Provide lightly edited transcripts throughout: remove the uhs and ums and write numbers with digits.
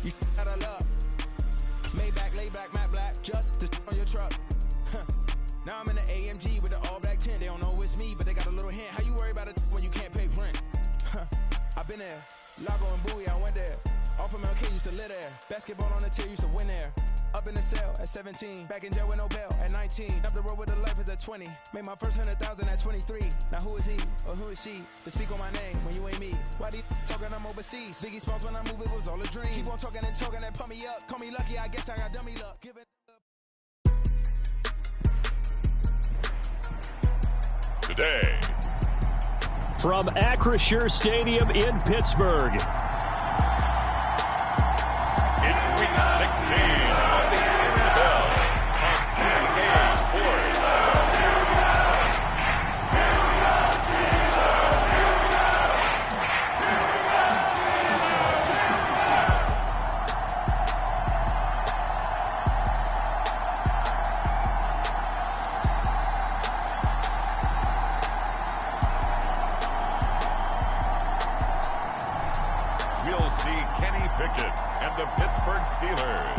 You out of luck. Maybach, lay back, matte black, just to on your truck. Now I'm in the AMG with the all black tint. They don't know it's me, but they got a little hint. How you worry about it when you can't pay rent? I've been there. Lago and Bowie, I went there. Off of MLK, used to live there. Basketball on the tier, used to win there. Up in the cell at 17. Back in jail with no bail at 19. Up the road with the life is at 20. Made my first 100,000 at 23. Now who is he or who is she to speak on my name when you ain't me? Why these talking I'm overseas? Biggie Smalls when I move, it was all a dream. Keep on talking and talking and pump me up. Call me lucky, I guess I got dummy luck. Give it today from Acrisure Stadium in Pittsburgh. It's week 16 of the NFL on EA Sports. We'll see Kenny Pickett and the Pittsburgh Steelers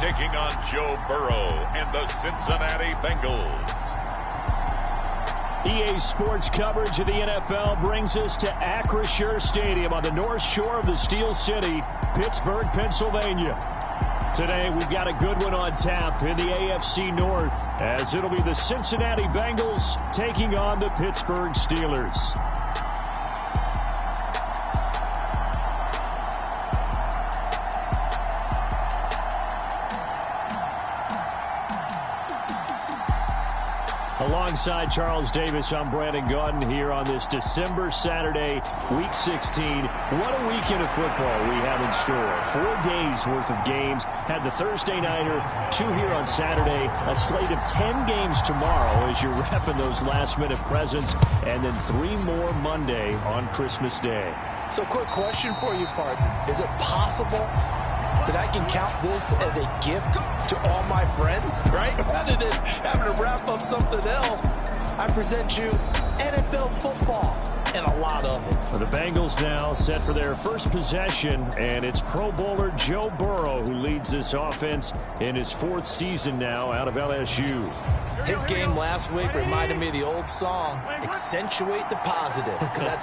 taking on Joe Burrow and the Cincinnati Bengals. EA Sports coverage of the NFL brings us to Acrisure Stadium on the north shore of the Steel City, Pittsburgh, Pennsylvania. Today, we've got a good one on tap in the AFC North, as it'll be the Cincinnati Bengals taking on the Pittsburgh Steelers. Alongside Charles Davis, I'm Brandon Gaudin here on this December Saturday, Week 16. What a weekend of football we have in store. 4 days worth of games. Had the Thursday Nighter, 2 here on Saturday, a slate of 10 games tomorrow as you're wrapping those last-minute presents, and then 3 more Monday on Christmas Day. So quick question for you, partner. Is it possible that I can count this as a gift to all my friends, right? Rather than having to wrap up something else, I present you NFL football and a lot of it. Well, the Bengals now set for their first possession, and it's Pro Bowler Joe Burrow who leads this offense in his 4th season now out of LSU. His game last week reminded me of the old song, accentuate the positive. Because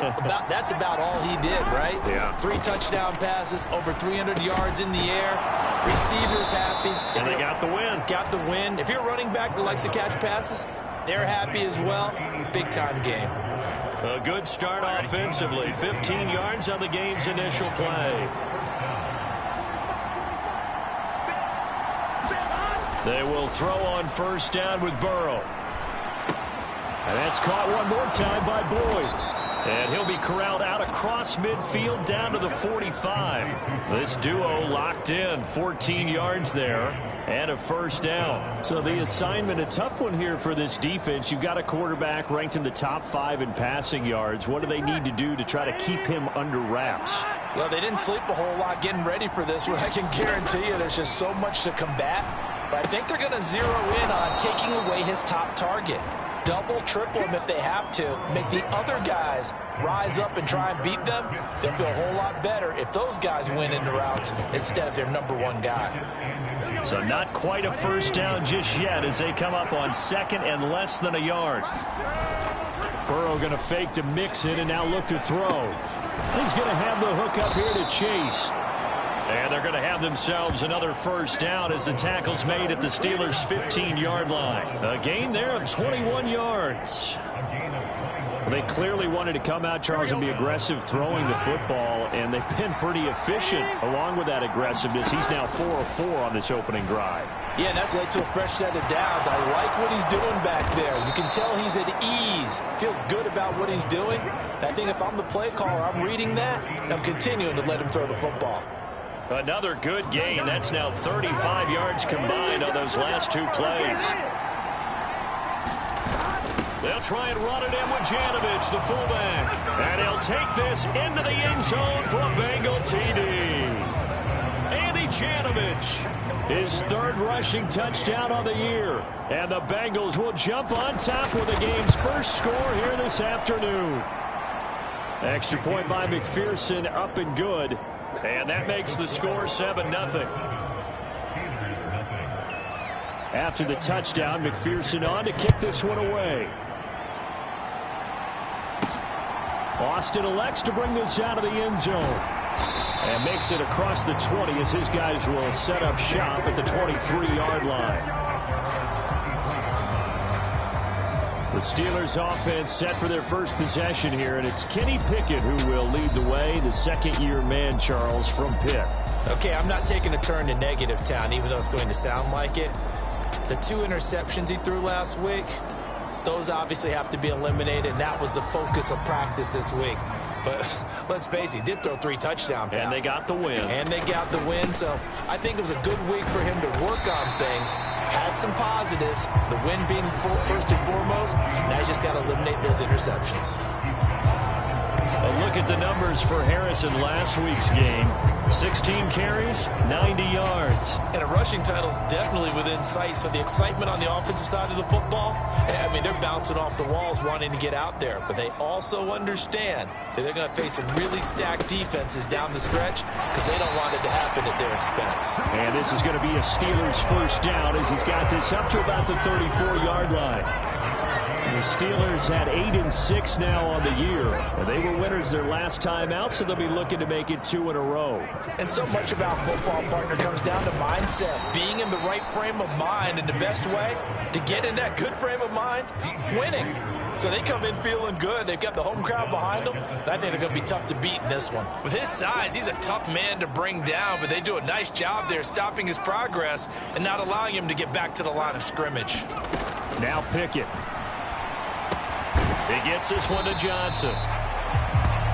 that's about all he did, right? Yeah. 3 touchdown passes, over 300 yards in the air. Receivers happy. And they got the win. Got the win. If you're a running back that likes to catch passes, they're happy as well. Big-time game. A good start offensively. 15 yards on the game's initial play. They will throw on first down with Burrow. And that's caught one more time by Boyd. And he'll be corralled out across midfield down to the 45. This duo locked in, 14 yards there and a first down. So the assignment, a tough one here for this defense. You've got a quarterback ranked in the top 5 in passing yards. What do they need to do to try to keep him under wraps? Well, they didn't sleep a whole lot getting ready for this one. I can guarantee you there's just so much to combat. But I think they're going to zero in on taking away his top target. Double, triple him if they have to. Make the other guys rise up and try and beat them. They'll feel a whole lot better if those guys win in the routes instead of their #1 guy. So not quite a first down just yet as they come up on second and less than a yard. Burrow going to fake to mix it and now look to throw. He's going to have the hook up here to Chase. And they're going to have themselves another first down as the tackle's made at the Steelers' 15-yard line. A gain there of 21 yards. They clearly wanted to come out, Charles, and be aggressive throwing the football, and they've been pretty efficient along with that aggressiveness. He's now 4 of 4 on this opening drive. Yeah, and that's led to a fresh set of downs. I like what he's doing back there. You can tell he's at ease. Feels good about what he's doing. And I think if I'm the play caller, I'm reading that, and I'm continuing to let him throw the football. Another good gain. That's now 35 yards combined on those last 2 plays. They'll try and run it in with Janovich, the fullback. And he'll take this into the end zone for a Bengal TD. Andy Janovich, his 3rd rushing touchdown on the year. And the Bengals will jump on top with the game's first score here this afternoon. Extra point by McPherson, up and good. And that makes the score 7-0. After the touchdown, McPherson on to kick this one away. Austin elects to bring this out of the end zone. And makes it across the 20 as his guys will set up shop at the 23-yard line. The Steelers offense set for their first possession here, and it's Kenny Pickett who will lead the way, the second-year man, Charles, from Pitt. Okay, I'm not taking a turn to negative town, even though it's going to sound like it. The 2 interceptions he threw last week, those obviously have to be eliminated, and that was the focus of practice this week. But let's face it, he did throw 3 touchdown passes. And they got the win. So I think it was a good week for him to work on things. Had some positives, the win being first and foremost. Now he's just got to eliminate those interceptions. A look at the numbers for Harris in last week's game. 16 carries, 90 yards. And a rushing title is definitely within sight. So the excitement on the offensive side of the football, I mean, they're bouncing off the walls wanting to get out there. But they also understand that they're going to face some really stacked defenses down the stretch because they don't want it to happen at their expense. And this is going to be a Steelers first down as he's got this up to about the 34-yard line. The Steelers had 8-6 now on the year, and they were winners their last time out, so they'll be looking to make it 2 in a row. And so much about football, partner, comes down to mindset, being in the right frame of mind, and the best way to get in that good frame of mind, winning. So they come in feeling good. They've got the home crowd behind them. I think they're going to be tough to beat in this one. With his size, he's a tough man to bring down, but they do a nice job there stopping his progress and not allowing him to get back to the line of scrimmage. Now Pickett. He gets this one to Johnson.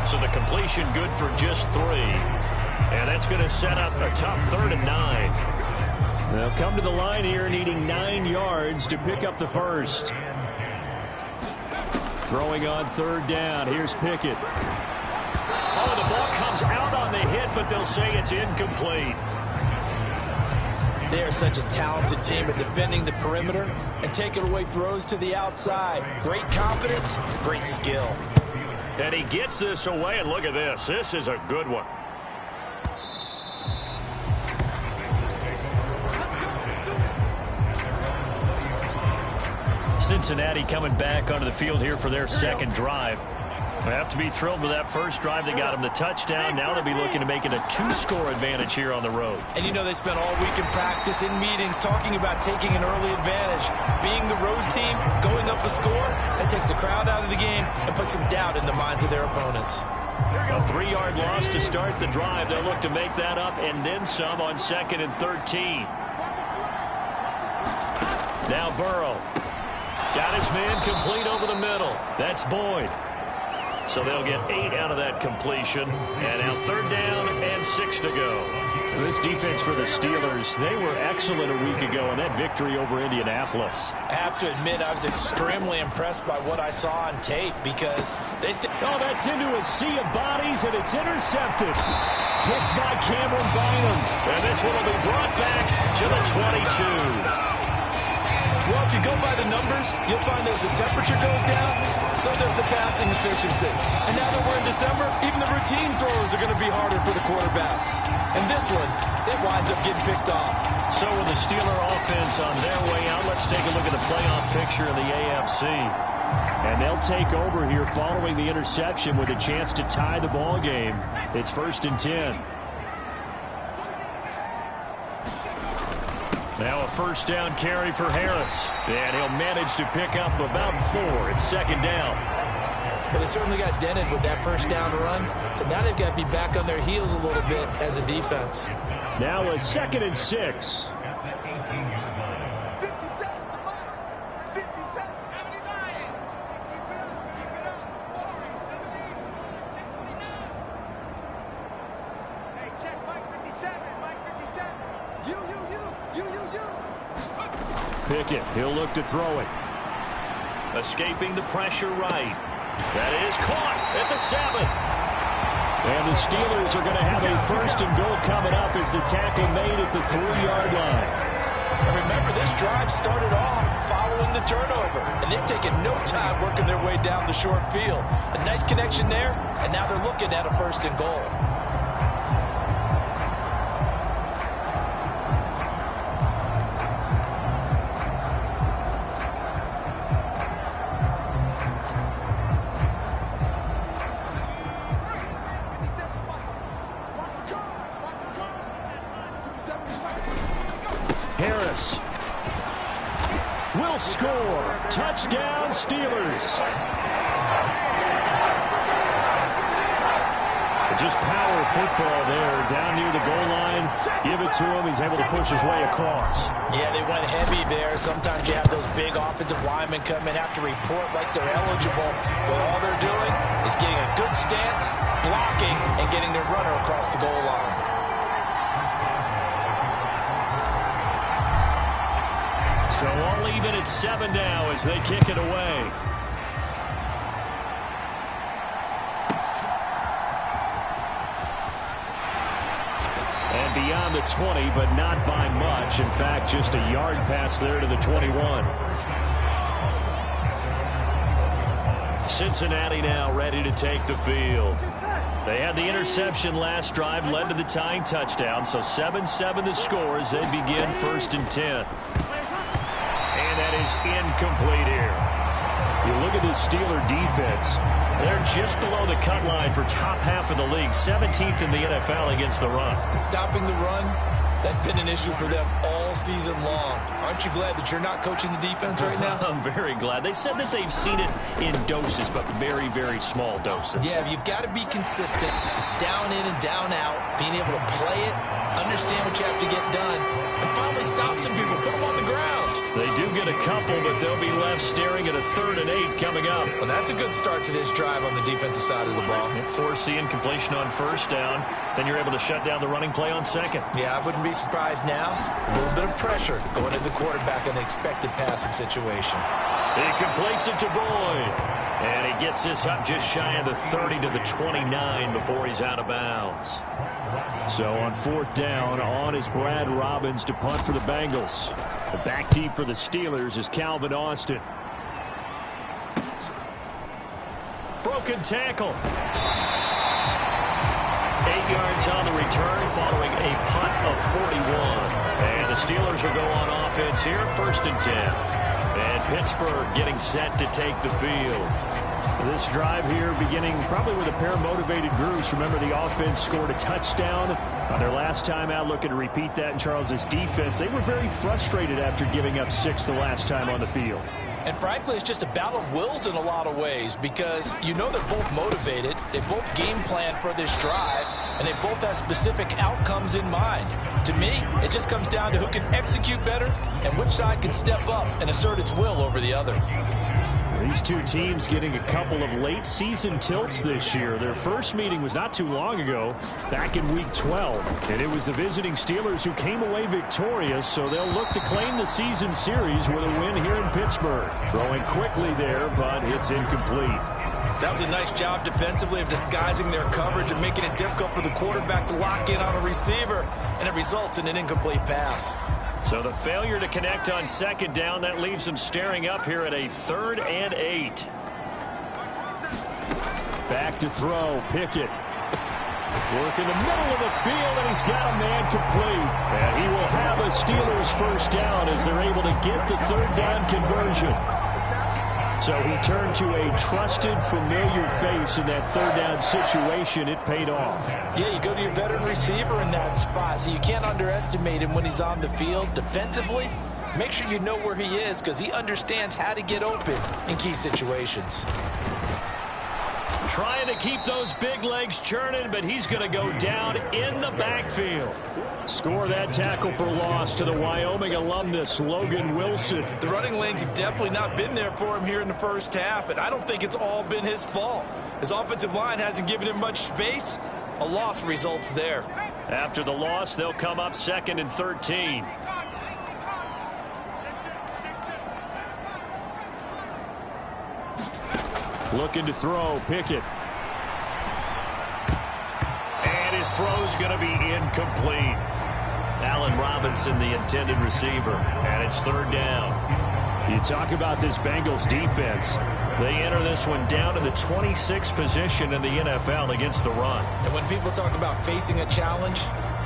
So the completion good for just 3. And that's going to set up a tough 3rd and 9. They'll come to the line here needing 9 yards to pick up the first. Throwing on 3rd down. Here's Pickett. Oh, the ball comes out on the hit, but they'll say it's incomplete. They are such a talented team at defending the perimeter and taking away throws to the outside. Great confidence, great skill. And he gets this away, and look at this. This is a good one. Cincinnati coming back onto the field here for their second drive. They have to be thrilled with that first drive. They got him the touchdown. Now they'll be looking to make it a 2-score advantage here on the road. And you know they spent all week in practice, in meetings, talking about taking an early advantage. Being the road team, going up a score, that takes the crowd out of the game and puts some doubt in the minds of their opponents. A 3-yard loss to start the drive. They'll look to make that up and then some on 2nd and 13. Now Burrow. Got his man complete over the middle. That's Boyd. So they'll get 8 out of that completion. And now 3rd down and 6 to go. This defense for the Steelers, they were excellent a week ago in that victory over Indianapolis. I have to admit, I was extremely impressed by what I saw on tape because they oh, that's into a sea of bodies, and it's intercepted. Picked by Cameron Bynum. And this one will be brought back to the 22. Well, if you go by the numbers, you'll find as the temperature goes down, so does the passing efficiency. And now that we're in December, even the routine throws are going to be harder for the quarterbacks. And this one, it winds up getting picked off. So with the Steeler offense on their way out, let's take a look at the playoff picture in the AFC. And they'll take over here following the interception with a chance to tie the ball game. It's 1st and 10. Now a 1st down carry for Harris. And he'll manage to pick up about 4. It's 2nd down. Well, they certainly got dented with that 1st down run. So now they've got to be back on their heels a little bit as a defense. Now a 2nd and 6. Pickett, he'll look to throw it. Escaping the pressure right. That is caught at the 7. And the Steelers are going to have a 1st and goal coming up as the tackle made at the 3-yard line. And remember, this drive started off following the turnover. And they've taken no time working their way down the short field. A nice connection there, and now they're looking at a 1st and goal. Harris will score. Touchdown, Steelers. Just power football there, down near the goal line. Give it to him. He's able to push his way across. Yeah, they went heavy there. Sometimes you have those big offensive linemen come in, have to report like they're eligible. But all they're doing is getting a good stance, blocking, and getting their runner across the goal line. So all even at 7 now as they kick it away. And beyond the 20, but not by much. In fact, just a yard pass there to the 21. Cincinnati now ready to take the field. They had the interception last drive, led to the tying touchdown. So 7-7 the score as they begin 1st and 10. And that is incomplete here. You look at this Steeler defense. They're just below the cut line for top half of the league. 17th in the NFL against the run. Stopping the run, that's been an issue for them all season long. Aren't you glad that you're not coaching the defense right now? I'm very glad. They said that they've seen it in doses, but very, very small doses. Yeah, you've got to be consistent. It's down in and down out, being able to play it, understand what you have to get done, and finally stop some people, put them on the ground. They do get a couple, but they'll be left staring at a 3rd and 8 coming up. Well, that's a good start to this drive on the defensive side of the ball. Force the incompletion on 1st down. Then you're able to shut down the running play on 2nd. Yeah, I wouldn't be surprised now. A little bit of pressure going to the quarterback in an expected passing situation. He completes it to Boyd. And he gets this up just shy of the 30 to the 29 before he's out of bounds. So on 4th down, on is Brad Robbins to punt for the Bengals. The back deep for the Steelers is Calvin Austin. Broken tackle. 8 yards on the return following a punt of 41. And the Steelers will go on offense here, 1st and 10. And Pittsburgh getting set to take the field. This drive here beginning probably with a pair of motivated groups. Remember, the offense scored a touchdown on their last time out. Looking to repeat that in Charles's defense. They were very frustrated after giving up 6 the last time on the field. And frankly, it's just a battle of wills in a lot of ways because you know they're both motivated. They both game plan for this drive, and they both have specific outcomes in mind. To me, it just comes down to who can execute better and which side can step up and assert its will over the other. These two teams getting a couple of late season tilts this year. Their first meeting was not too long ago, back in week 12. And it was the visiting Steelers who came away victorious, so they'll look to claim the season series with a win here in Pittsburgh. Throwing quickly there, but it's incomplete. That was a nice job defensively of disguising their coverage and making it difficult for the quarterback to lock in on a receiver, and it results in an incomplete pass. So the failure to connect on 2nd down, that leaves them staring up here at a 3rd and 8. Back to throw, Pickett. Work in the middle of the field, and he's got a man complete. And he will have a Steelers 1st down as they're able to get the 3rd down conversion. So he turned to a trusted, familiar face in that 3rd down situation. It paid off. Yeah, you go to your veteran receiver in that spot, so you can't underestimate him when he's on the field defensively. Make sure you know where he is because he understands how to get open in key situations. Trying to keep those big legs churning, but he's going to go down in the backfield. Score that tackle for loss to the Wyoming alumnus, Logan Wilson. The running lanes have definitely not been there for him here in the 1st half, and I don't think it's all been his fault. His offensive line hasn't given him much space. A loss results there. After the loss, they'll come up 2nd and 13. Looking to throw, Pickett. And his throw's going to be incomplete. Allen Robinson, the intended receiver. And it's 3rd down. You talk about this Bengals defense. They enter this one down in the 26th position in the NFL against the run. And when people talk about facing a challenge,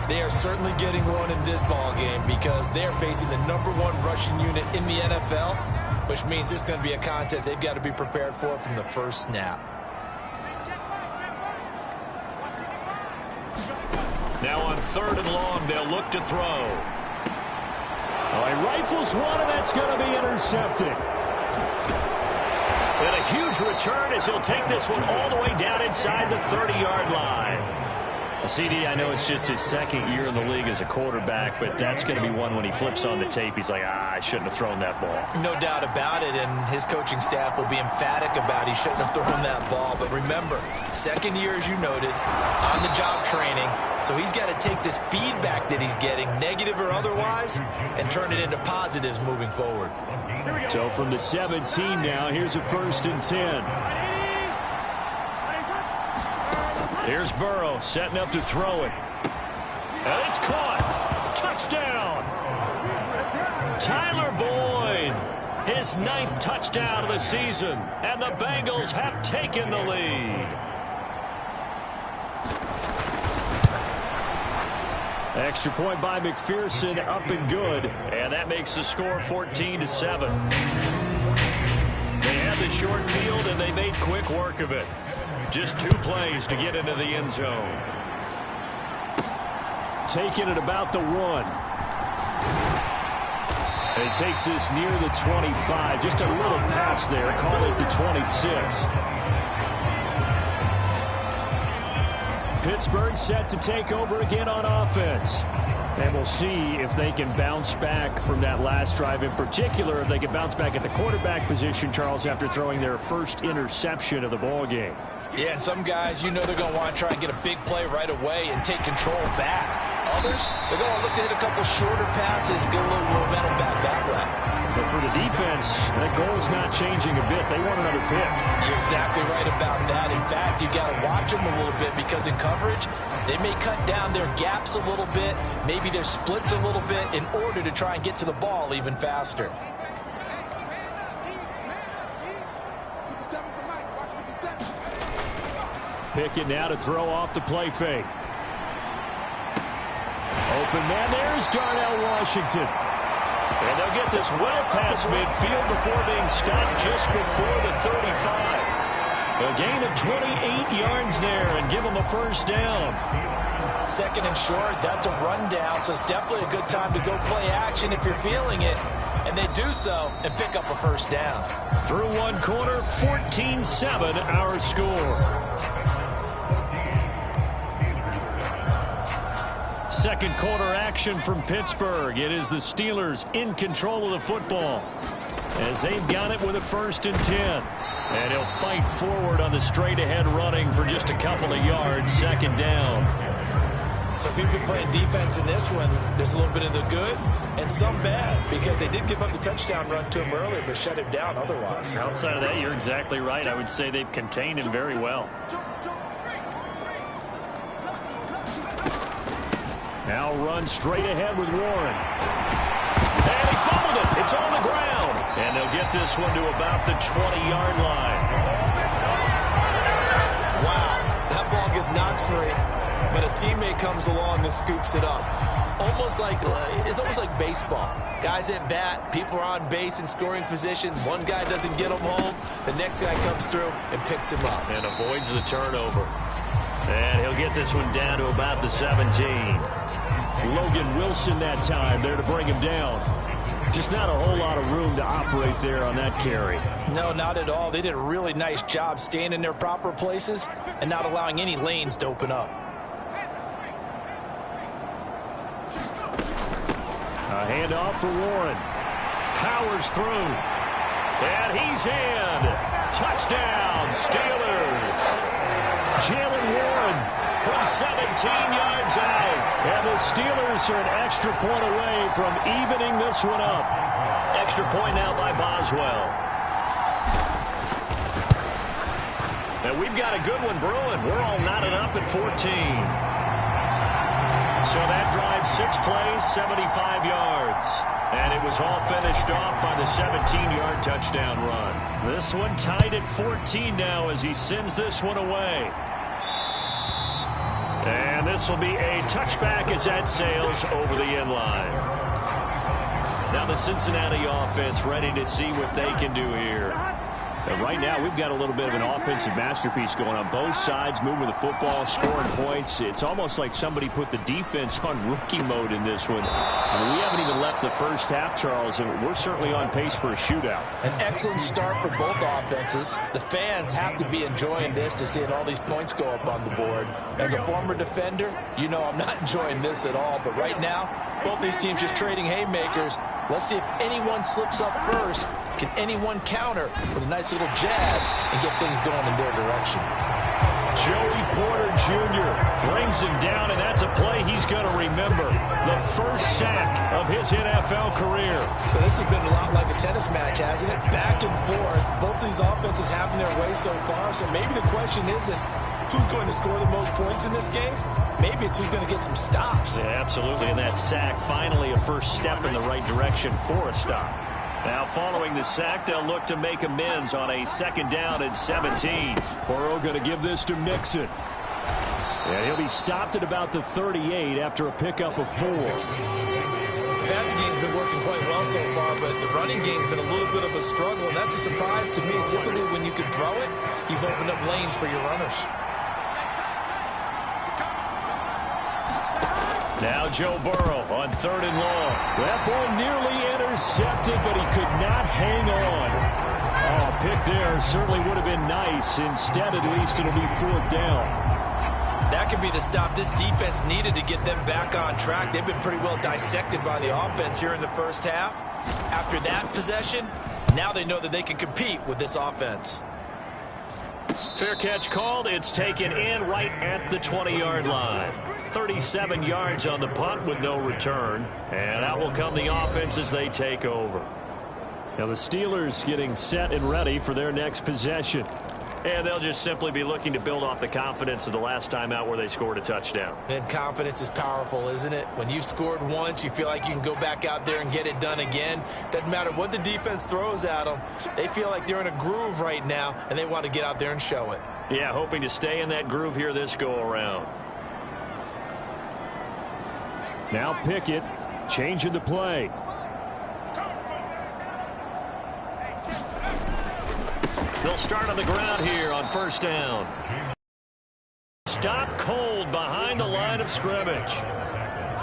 they are certainly getting one in this ball game because they are facing the #1 rushing unit in the NFL, which means it's going to be a contest they've got to be prepared for from the first snap. Now on 3rd and long, they'll look to throw. Oh, he rifles one, and that's going to be intercepted. And a huge return as he'll take this one all the way down inside the 30-yard line. CD, I know it's just his second year in the league as a quarterback, but that's going to be one when he flips on the tape. He's like, I shouldn't have thrown that ball. No doubt about it, and his coaching staff will be emphatic about he shouldn't have thrown that ball. But remember, second year, as you noted, on-the-job training, so he's got to take this feedback that he's getting, negative or otherwise, and turn it into positives moving forward. So from the 17 now, here's a 1st and 10. Here's Burrow setting up to throw it. And it's caught. Touchdown. Tyler Boyd, his 9th touchdown of the season. And the Bengals have taken the lead. Extra point by McPherson, up and good. And that makes the score 14-7. They had the short field, and they made quick work of it. Just 2 plays to get into the end zone. Taking it about the 1. And he takes this near the 25. Just a little pass there. Call it the 26. Pittsburgh set to take over again on offense. And we'll see if they can bounce back from that last drive. In particular, if they can bounce back at the quarterback position, Charles, after throwing their first interception of the ball game. Yeah, and some guys, you know they're going to want to try and get a big play right away and take control back. Others, they're going to look to hit a couple shorter passes, get a little momentum back that way. But for the defense, that goal is not changing a bit. They want another pick. You're exactly right about that. In fact, you got to watch them a little bit because in coverage, they may cut down their gaps a little bit, maybe their splits a little bit in order to try and get to the ball even faster. Pickett now to throw off the play fake. Open man, there's Darnell Washington. And they'll get this well past midfield before being stopped just before the 35. A gain of 28 yards there and give them a 1st down. 2nd and short, that's a rundown, so it's definitely a good time to go play action if you're feeling it. And they do so and pick up a 1st down. Through 1 quarter, 14-7 our score. 2nd quarter action from Pittsburgh. It is the Steelers in control of the football as they've got it with a 1st and 10. And he'll fight forward on the straight-ahead running for just a couple of yards. 2nd down. So if you've been playing defense in this one, there's a little bit of the good and some bad because they did give up the touchdown run to him earlier but shut him down otherwise. Outside of that, you're exactly right. I would say they've contained him very well. Now run straight ahead with Warren. And he fumbled it. It's on the ground. And they'll get this one to about the 20-yard line. Wow, that ball gets knocked free, but a teammate comes along and scoops it up. It's almost like baseball. Guys at bat, people are on base in scoring position. One guy doesn't get him home. The next guy comes through and picks him up. And avoids the turnover. And he'll get this one down to about the 17. Logan Wilson that time there to bring him down. Just not a whole lot of room to operate there on that carry. No, not at all. They did a really nice job staying in their proper places and not allowing any lanes to open up. A handoff for Warren. Powers through. And he's in. Touchdown, Steelers. Jalen Warren from 17 yards out. And the Steelers are an extra point away from evening this one up. Extra point now by Boswell. And we've got a good one brewing. We're all knotted up at 14. So that drive, 6 plays, 75 yards. And it was all finished off by the 17-yard touchdown run. This one tied at 14 now as he sends this one away. And this will be a touchback as that sails over the end line. Now the Cincinnati offense ready to see what they can do here. And right now, we've got a little bit of an offensive masterpiece going on both sides, moving the football, scoring points. It's almost like somebody put the defense on rookie mode in this one. I mean, we haven't even left the first half, Charles, and we're certainly on pace for a shootout. An excellent start for both offenses. The fans have to be enjoying this to seeing all these points go up on the board. As a former defender, you know I'm not enjoying this at all. But right now, both these teams just trading haymakers. Let's see if anyone slips up first. Can anyone counter with a nice little jab and get things going in their direction? Joey Porter Jr. brings him down, and that's a play he's going to remember. The first sack of his NFL career. So this has been a lot like a tennis match, hasn't it? Back and forth. Both of these offenses having their way so far. So maybe the question isn't who's going to score the most points in this game. Maybe it's who's going to get some stops. Yeah, absolutely. And that sack, finally a first step in the right direction for a stop. Now, following the sack, they'll look to make amends on a 2nd down and 17. Burrow going to give this to Mixon. And he'll be stopped at about the 38 after a pickup of 4. The passing game's been working quite well so far, but the running game's been a little bit of a struggle, and that's a surprise to me. Typically, when you can throw it, you've opened up lanes for your runners. Now Joe Burrow on 3rd and long. That ball nearly intercepted, but he could not hang on. Oh, pick there certainly would have been nice. Instead, at least, it'll be 4th down. That could be the stop this defense needed to get them back on track. They've been pretty well dissected by the offense here in the first half. After that possession, now they know that they can compete with this offense. Fair catch called. It's taken in right at the 20-yard line. 37 yards on the punt with no return. And out will come the offense as they take over. Now the Steelers getting set and ready for their next possession. And they'll just simply be looking to build off the confidence of the last time out where they scored a touchdown. And confidence is powerful, isn't it? When you've scored once, you feel like you can go back out there and get it done again. Doesn't matter what the defense throws at them. They feel like they're in a groove right now, and they want to get out there and show it. Yeah, hoping to stay in that groove here this go-around. Now Pickett changing the play. They'll start on the ground here on 1st down. Stop cold behind the line of scrimmage.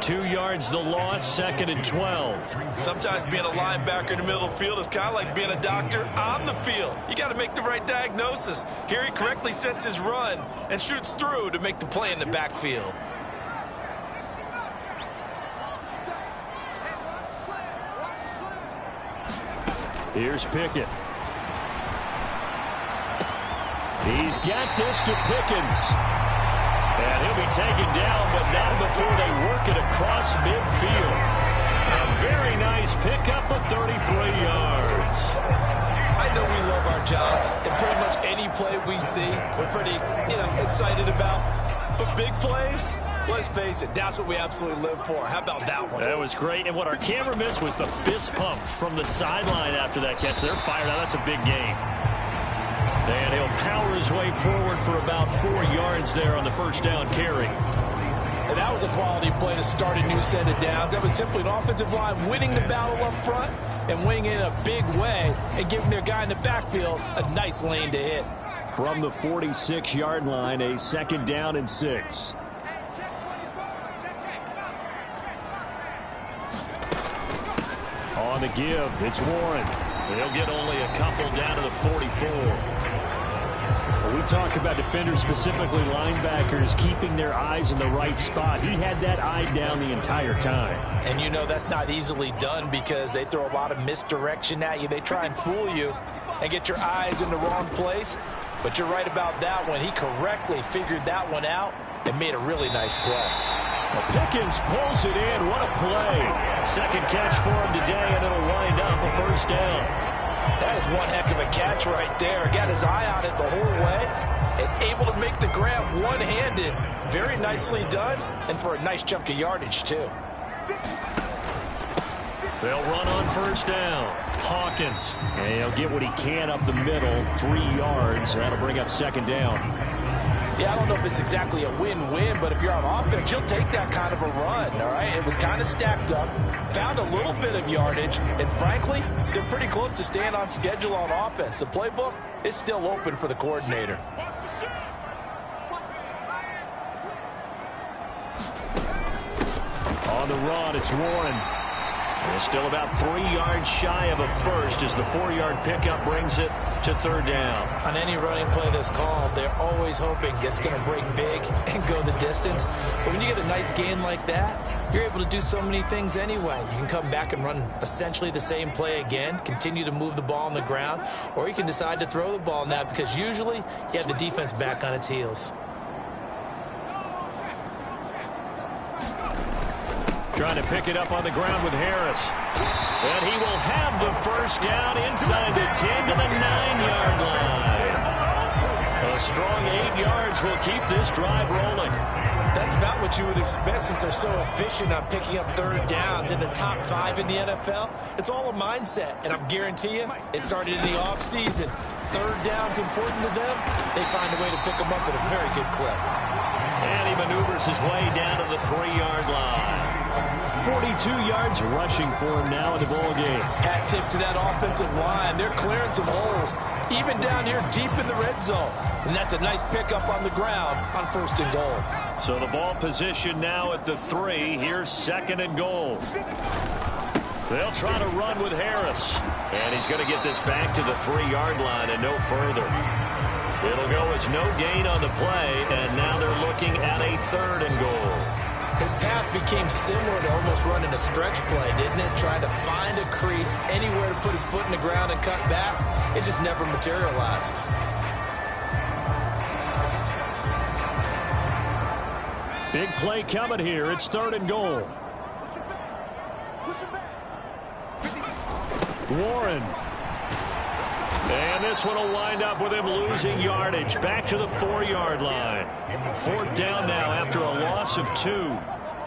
2 yards the loss, 2nd and 12. Sometimes being a linebacker in the middle of the field is kind of like being a doctor on the field. You got to make the right diagnosis. Here he correctly sets his run and shoots through to make the play in the backfield. Here's Pickett. He's got this to Pickens. And he'll be taken down, but not before they work it across midfield. A very nice pickup of 33 yards. I know we love our jobs, and pretty much any play we see, we're pretty, excited about. But big plays, let's face it, that's what we absolutely live for. How about that one? That was great, and what our camera missed was the fist pump from the sideline after that catch. They're fired out. That's a big game. And he'll power his way forward for about 4 yards there on the 1st down carry. And that was a quality play to start a new set of downs. That was simply an offensive line winning the battle up front and winning it in a big way and giving their guy in the backfield a nice lane to hit. From the 46-yard line, a 2nd down and 6. On the give, it's Warren. They'll get only a couple down to the 44. We talk about defenders, specifically linebackers, keeping their eyes in the right spot. He had that eye down the entire time. And that's not easily done because they throw a lot of misdirection at you. They try and fool you and get your eyes in the wrong place. But you're right about that one. He correctly figured that one out and made a really nice play. Well, Pickens pulls it in. What a play. 2nd catch for him today, and it'll wind up a 1st down. That is one heck of a catch right there. Got his eye on it the whole way and able to make the grab one-handed. Very nicely done, and for a nice chunk of yardage, too. They'll run on 1st down. Hawkins. And he'll get what he can up the middle, 3 yards. That'll bring up 2nd down. Yeah, I don't know if it's exactly a win-win, but if you're on offense, you'll take that kind of a run, all right? It was kind of stacked up, found a little bit of yardage, and frankly, they're pretty close to staying on schedule on offense. The playbook is still open for the coordinator. On the run, it's Warren. They're still about 3 yards shy of a first as the 4-yard pickup brings it to third down. On any running play that's called, they're always hoping it's going to break big and go the distance. But when you get a nice gain like that, you're able to do so many things anyway. You can come back and run essentially the same play again, continue to move the ball on the ground, or you can decide to throw the ball now because usually you have the defense back on its heels. Trying to pick it up on the ground with Harris. And he will have the first down inside the 10 to the 9-yard line. A strong 8 yards will keep this drive rolling. That's about what you would expect since they're so efficient on picking up third downs in the top 5 in the NFL. It's all a mindset, and I guarantee you it started in the offseason. Third down's important to them. They find a way to pick them up at a very good clip. And he maneuvers his way down to the 3-yard line. 42 yards rushing for him now in the ball game. Hat tip to that offensive line. They're clearing some holes, even down here deep in the red zone. And that's a nice pickup on the ground on 1st and goal. So the ball position now at the 3. Here's 2nd and goal. They'll try to run with Harris. And he's going to get this back to the 3-yard line and no further. It'll go as no gain on the play, and now they're looking at a 3rd and goal. His path became similar to almost running a stretch play, didn't it? Trying to find a crease, anywhere to put his foot in the ground and cut back. It just never materialized. Big play coming here. It's 3rd and goal. Warren. And this one will wind up with him losing yardage. Back to the 4-yard line. 4th down now after a loss of 2.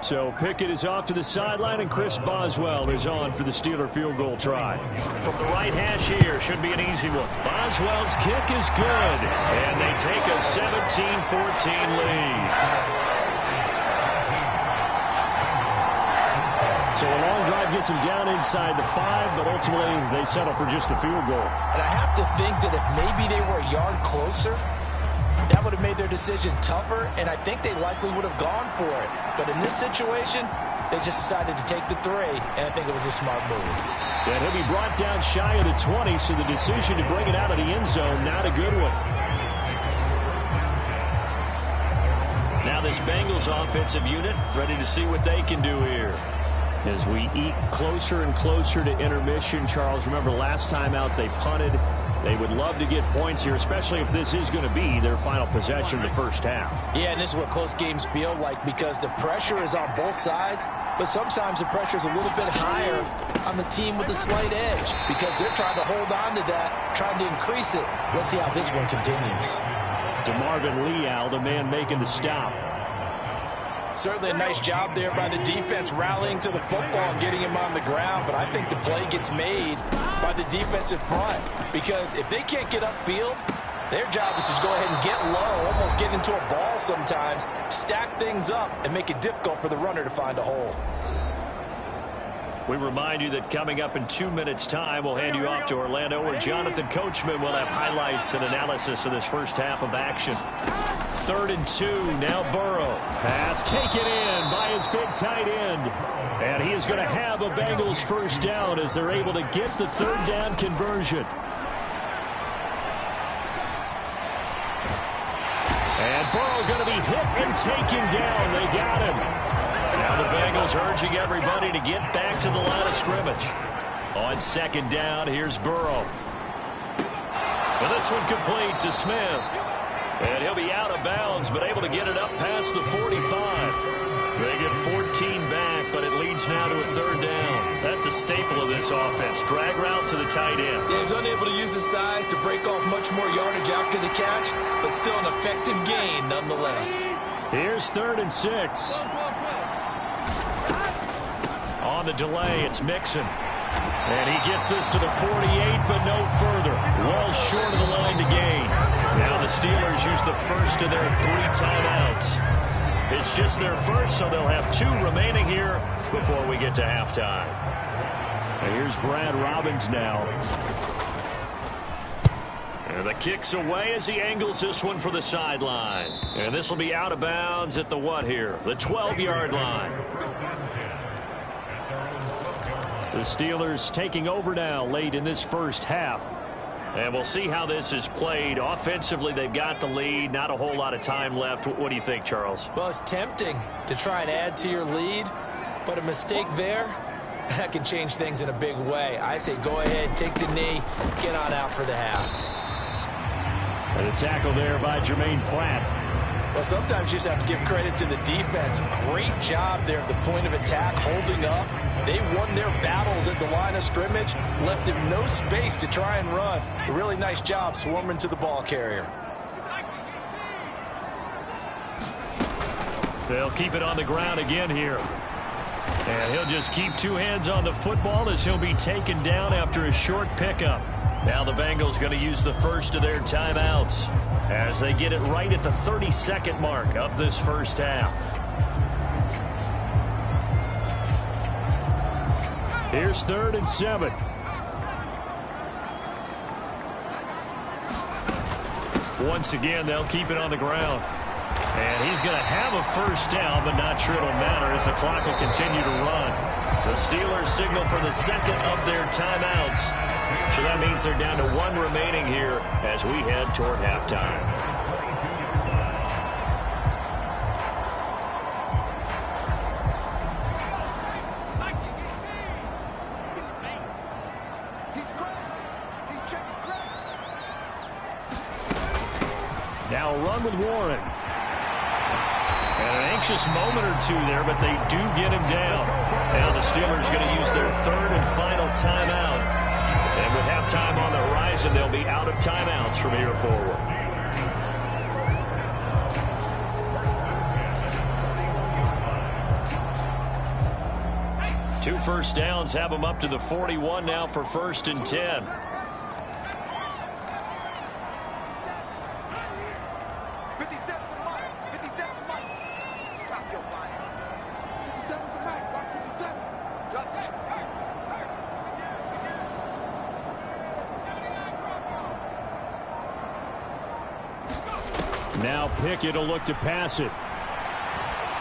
So Pickett is off to the sideline, and Chris Boswell is on for the Steeler field goal try. From the right hash here, should be an easy one. Boswell's kick is good, and they take a 17-14 lead. So a long drive gets them down inside the 5, but ultimately they settle for just the field goal. And I have to think that if maybe they were a yard closer, that would have made their decision tougher, and I think they likely would have gone for it. But in this situation, they just decided to take the 3, and I think it was a smart move. And he'll be brought down shy of the 20, so the decision to bring it out of the end zone, not a good one. Now this Bengals offensive unit ready to see what they can do here. As we eat closer and closer to intermission, Charles, remember last time out they punted. They would love to get points here, especially if this is going to be their final possession of the first half. Yeah, and this is what close games feel like because the pressure is on both sides, but sometimes the pressure is a little bit higher on the team with the slight edge because they're trying to hold on to that, trying to increase it. Let's see how this one continues. DeMarvin Leal, the man making the stop. Certainly a nice job there by the defense rallying to the football and getting him on the ground, but I think the play gets made by the defensive front because if they can't get upfield, their job is to go ahead and get low, almost get into a ball sometimes, stack things up, and make it difficult for the runner to find a hole. We remind you that coming up in 2 minutes' time, we'll hand you off to Orlando, where Jonathan Coachman will have highlights and analysis of this first half of action. 3rd and 2, now Burrow. Pass taken in by his big tight end. And he is going to have a Bengals first down as they're able to get the 3rd down conversion. And Burrow going to be hit and taken down. They got him. Now the Bengals urging everybody to get back to the line of scrimmage. On 2nd down, here's Burrow. And this one complete to Smith. And he'll be out of bounds, but able to get it up past the 45. They get 14 back, but it leads now to a 3rd down. That's a staple of this offense. Drag route to the tight end. Yeah, he was unable to use his size to break off much more yardage after the catch, but still an effective gain nonetheless. Here's 3rd and 6. On the delay, it's Mixon. And he gets this to the 48, but no further. Well short of the line to gain. Now the Steelers use the first of their 3 timeouts. It's just their first, so they'll have 2 remaining here before we get to halftime. And here's Brad Robbins now. And the kick's away as he angles this one for the sideline. And this will be out of bounds at the what here? The 12-yard line. The Steelers taking over now late in this first half. And we'll see how this is played. Offensively, they've got the lead. Not a whole lot of time left. What do you think, Charles? Well, it's tempting to try and add to your lead, but a mistake there, that can change things in a big way. I say go ahead, take the knee, get on out for the half. And a tackle there by Jermaine Pratt. Well, sometimes you just have to give credit to the defense. Great job there at the point of attack, holding up. They won their battles at the line of scrimmage, left him no space to try and run. A really nice job swarming to the ball carrier. They'll keep it on the ground again here. And he'll just keep 2 hands on the football as he'll be taken down after a short pickup. Now the Bengals going to use the first of their timeouts as they get it right at the 32nd mark of this first half. Here's 3rd and 7. Once again, they'll keep it on the ground. And he's going to have a first down, but not sure it'll matter as the clock will continue to run. The Steelers signal for the second of their timeouts. So that means they're down to 1 remaining here as we head toward halftime. Now a run with Warren. And an anxious moment or 2 there, but they do get him down. Now the Steelers going to use their 3rd and final timeout. And with halftime on the horizon, they'll be out of timeouts from here forward. Two first downs have them up to the 41 now for 1st and 10. Now Pickett will look to pass it.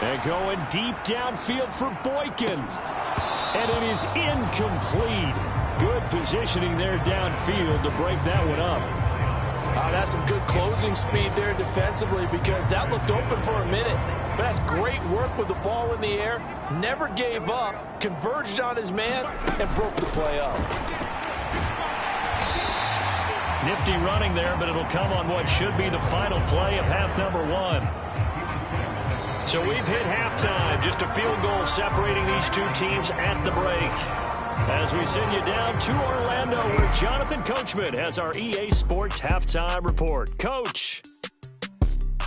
And going deep downfield for Boykin. And it is incomplete. Good positioning there downfield to break that one up. That's some good closing speed there defensively because that looked open for a minute. But that's great work with the ball in the air. Never gave up, converged on his man, and broke the play up. Nifty running there, but it'll come on what should be the final play of half number 1. So we've hit halftime. Just a field goal separating these 2 teams at the break. As we send you down to Orlando, where Jonathan Coachman has our EA Sports Halftime Report. Coach.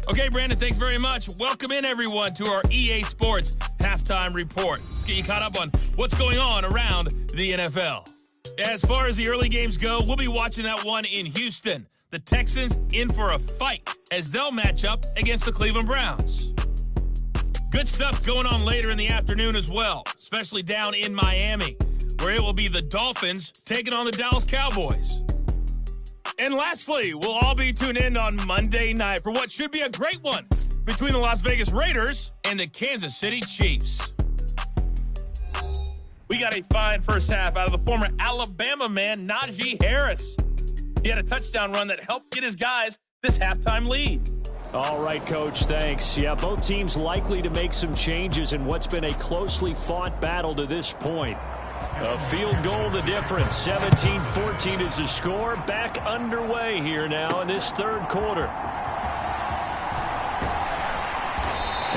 Okay, Brandon, thanks very much. Welcome in, everyone, to our EA Sports Halftime Report. Let's get you caught up on what's going on around the NFL. As far as the early games go, we'll be watching that one in Houston. The Texans in for a fight as they'll match up against the Cleveland Browns. Good stuff going on later in the afternoon as well, especially down in Miami, where it will be the Dolphins taking on the Dallas Cowboys. And lastly, we'll all be tuned in on Monday night for what should be a great one between the Las Vegas Raiders and the Kansas City Chiefs. We got a fine first half out of the former Alabama man, Najee Harris. He had a touchdown run that helped get his guys this halftime lead. All right, Coach, thanks. Yeah, both teams likely to make some changes in what's been a closely fought battle to this point. A field goal the difference. 17-14 is the score. Back underway here now in this 3rd quarter.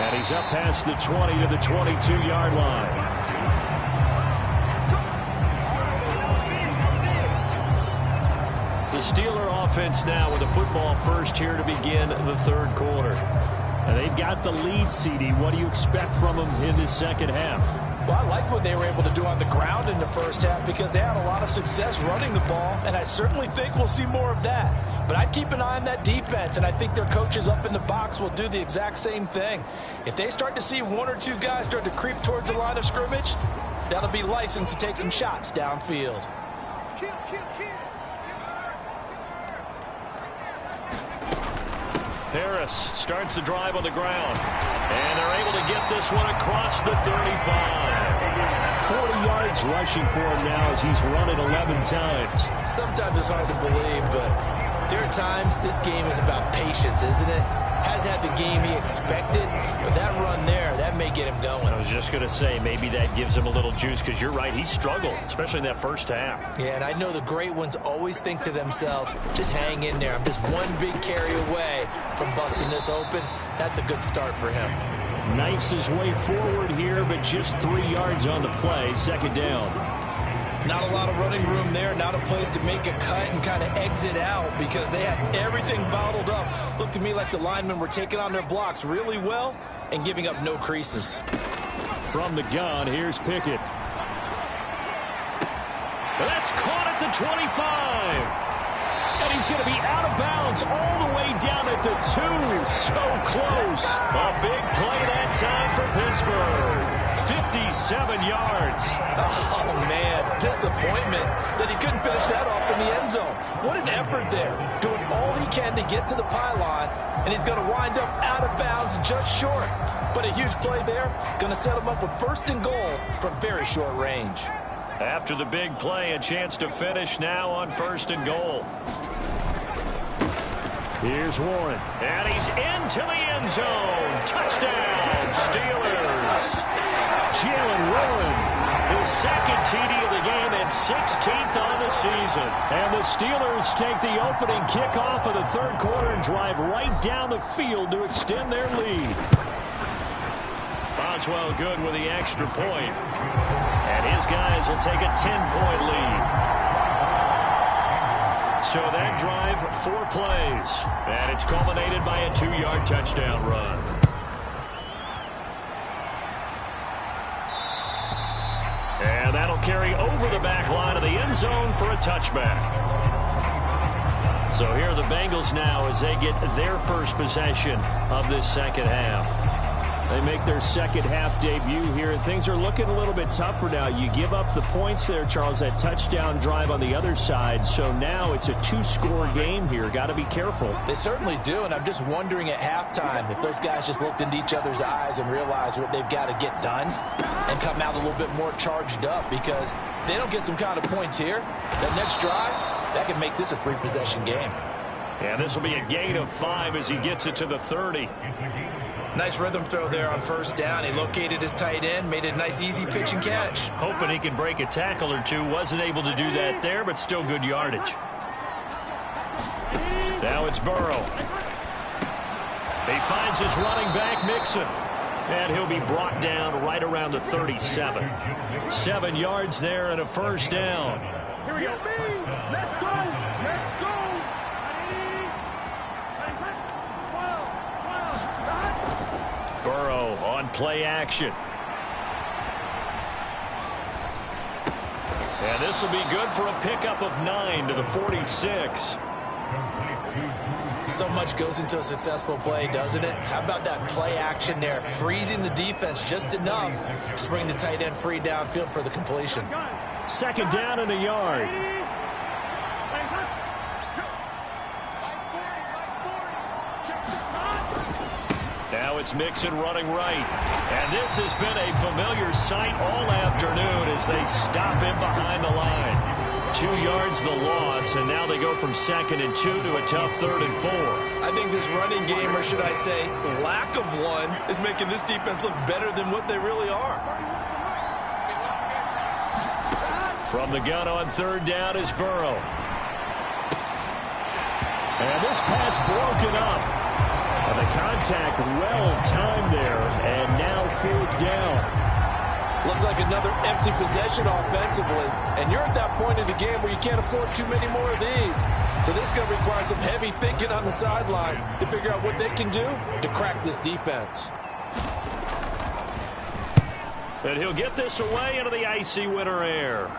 And he's up past the 20 to the 22-yard line. The Steeler offense now with the football first here to begin the 3rd quarter. And they've got the lead, CD. What do you expect from them in this second half? Well, I liked what they were able to do on the ground in the first half because they had a lot of success running the ball, and I certainly think we'll see more of that. But I'd keep an eye on that defense, and I think their coaches up in the box will do the exact same thing. If they start to see one or two guys start to creep towards the line of scrimmage, that'll be licensed to take some shots downfield. Harris starts the drive on the ground. And they're able to get this one across the 35. 40 yards rushing for him now as he's run it 11 times. Sometimes it's hard to believe, but there are times this game is about patience, isn't it? Hasn't had the game he expected, but that run there, that may get him going. I was just going to say, maybe that gives him a little juice, because you're right, he struggled, especially in that first half. Yeah, and I know the great ones always think to themselves, just hang in there. I'm just one big carry away from busting this open. That's a good start for him. Knifes his way forward here, but just 3 yards on the play, second down. Not a lot of running room there, not a place to make a cut and kind of exit out because they had everything bottled up. Looked to me like the linemen were taking on their blocks really well and giving up no creases. From the gun, here's Pickett. That's caught at the 25. And he's going to be out of bounds all the way down at the 2. So close. A big play that time for Pittsburgh. 57 yards. Oh, man, disappointment that he couldn't finish that off in the end zone. What an effort there, doing all he can to get to the pylon, and he's going to wind up out of bounds just short. But a huge play there, going to set him up with first and goal from very short range. After the big play, a chance to finish now on first and goal. Here's Warren. And he's into the end zone. Touchdown, Steelers. Jalen Warren, his second TD of the game and 16th on the season. And the Steelers take the opening kickoff of the third quarter and drive right down the field to extend their lead. Boswell good with the extra point. And his guys will take a 10-point lead. So that drive, 4 plays. And it's culminated by a 2-yard touchdown run. And that'll carry over the back line of the end zone for a touchback. So here are the Bengals now as they get their first possession of this second half. They make their second half debut here. Things are looking a little bit tougher now. You give up the points there, Charles, that touchdown drive on the other side. So now it's a 2-score game here. Got to be careful. They certainly do, and I'm just wondering at halftime if those guys just looked into each other's eyes and realized what they've got to get done and come out a little bit more charged up, because if they don't get some kind of points here, that next drive, that can make this a 3-possession game. Yeah, this will be a gain of 5 as he gets it to the 30. Nice rhythm throw there on first down. He located his tight end, made it a nice easy pitch and catch. Hoping he could break a tackle or two. Wasn't able to do that there, but still good yardage. Now it's Burrow. He finds his running back, Mixon. And he'll be brought down right around the 37. 7 yards there and a first down. Here we go. Let's go. Let's go. Burrow on play action. And this will be good for a pickup of 9 to the 46. So much goes into a successful play, doesn't it? How about that play action there, freezing the defense just enough to bring the tight end free downfield for the completion. Second down and a yard. Now it's Mixon running right. And this has been a familiar sight all afternoon as they stop him behind the line. 2 yards the loss, and now they go from 2nd and 2 to a tough 3rd and 4. I think this running game, or should I say lack of one, is making this defense look better than what they really are. From the gun on 3rd down is Burrow. And this pass broken up. And the contact well-timed there, and now 4th down. Looks like another empty possession offensively, and you're at that point in the game where you can't afford too many more of these. So this is going to require some heavy thinking on the sideline to figure out what they can do to crack this defense. And he'll get this away into the icy winter air.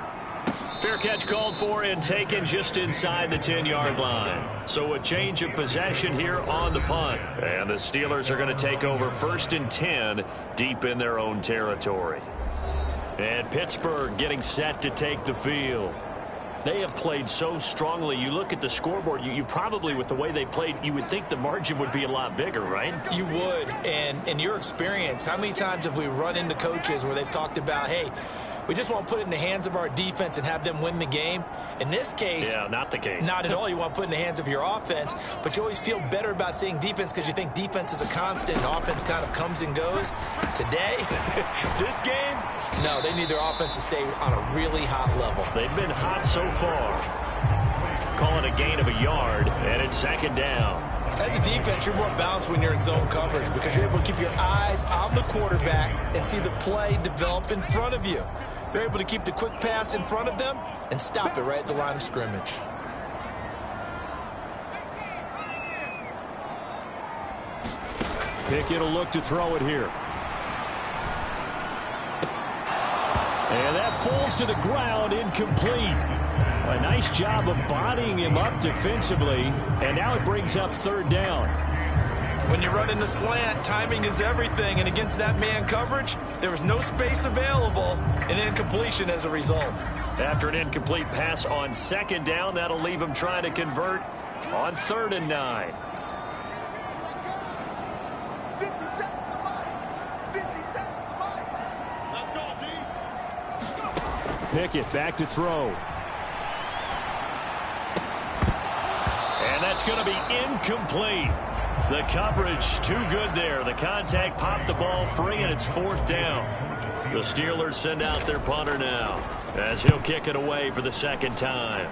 Fair catch called for and taken just inside the 10-yard line. So a change of possession here on the punt. And the Steelers are going to take over 1st and 10 deep in their own territory. And Pittsburgh getting set to take the field. They have played so strongly. You look at the scoreboard, you probably, with the way they played, you would think the margin would be a lot bigger, right? You would. And in your experience, how many times have we run into coaches where they've talked about, hey, we just want to put it in the hands of our defense and have them win the game? In this case, yeah, not the case. Not at all. You want to put it in the hands of your offense, but you always feel better about seeing defense because you think defense is a constant and offense kind of comes and goes. Today, this game, no, they need their offense to stay on a really hot level. They've been hot so far. Call it a gain of a yard, and it's 2nd down. As a defense, you're more balanced when you're in zone coverage because you're able to keep your eyes on the quarterback and see the play develop in front of you. They're able to keep the quick pass in front of them and stop it right at the line of scrimmage. Pickett will look to throw it here. And that falls to the ground, incomplete. A nice job of bodying him up defensively, and now it brings up 3rd down. When you run in the slant, timing is everything, and against that man coverage, there was no space available, and incompletion as a result. After an incomplete pass on 2nd down, that'll leave him trying to convert on 3rd and 9. 50 seconds to Mike. 50 seconds to Mike. Let's go, D. Pickett back to throw. And that's going to be incomplete. The coverage too good there. The contact popped the ball free, and it's 4th down. The Steelers send out their punter now as he'll kick it away for the 2nd time.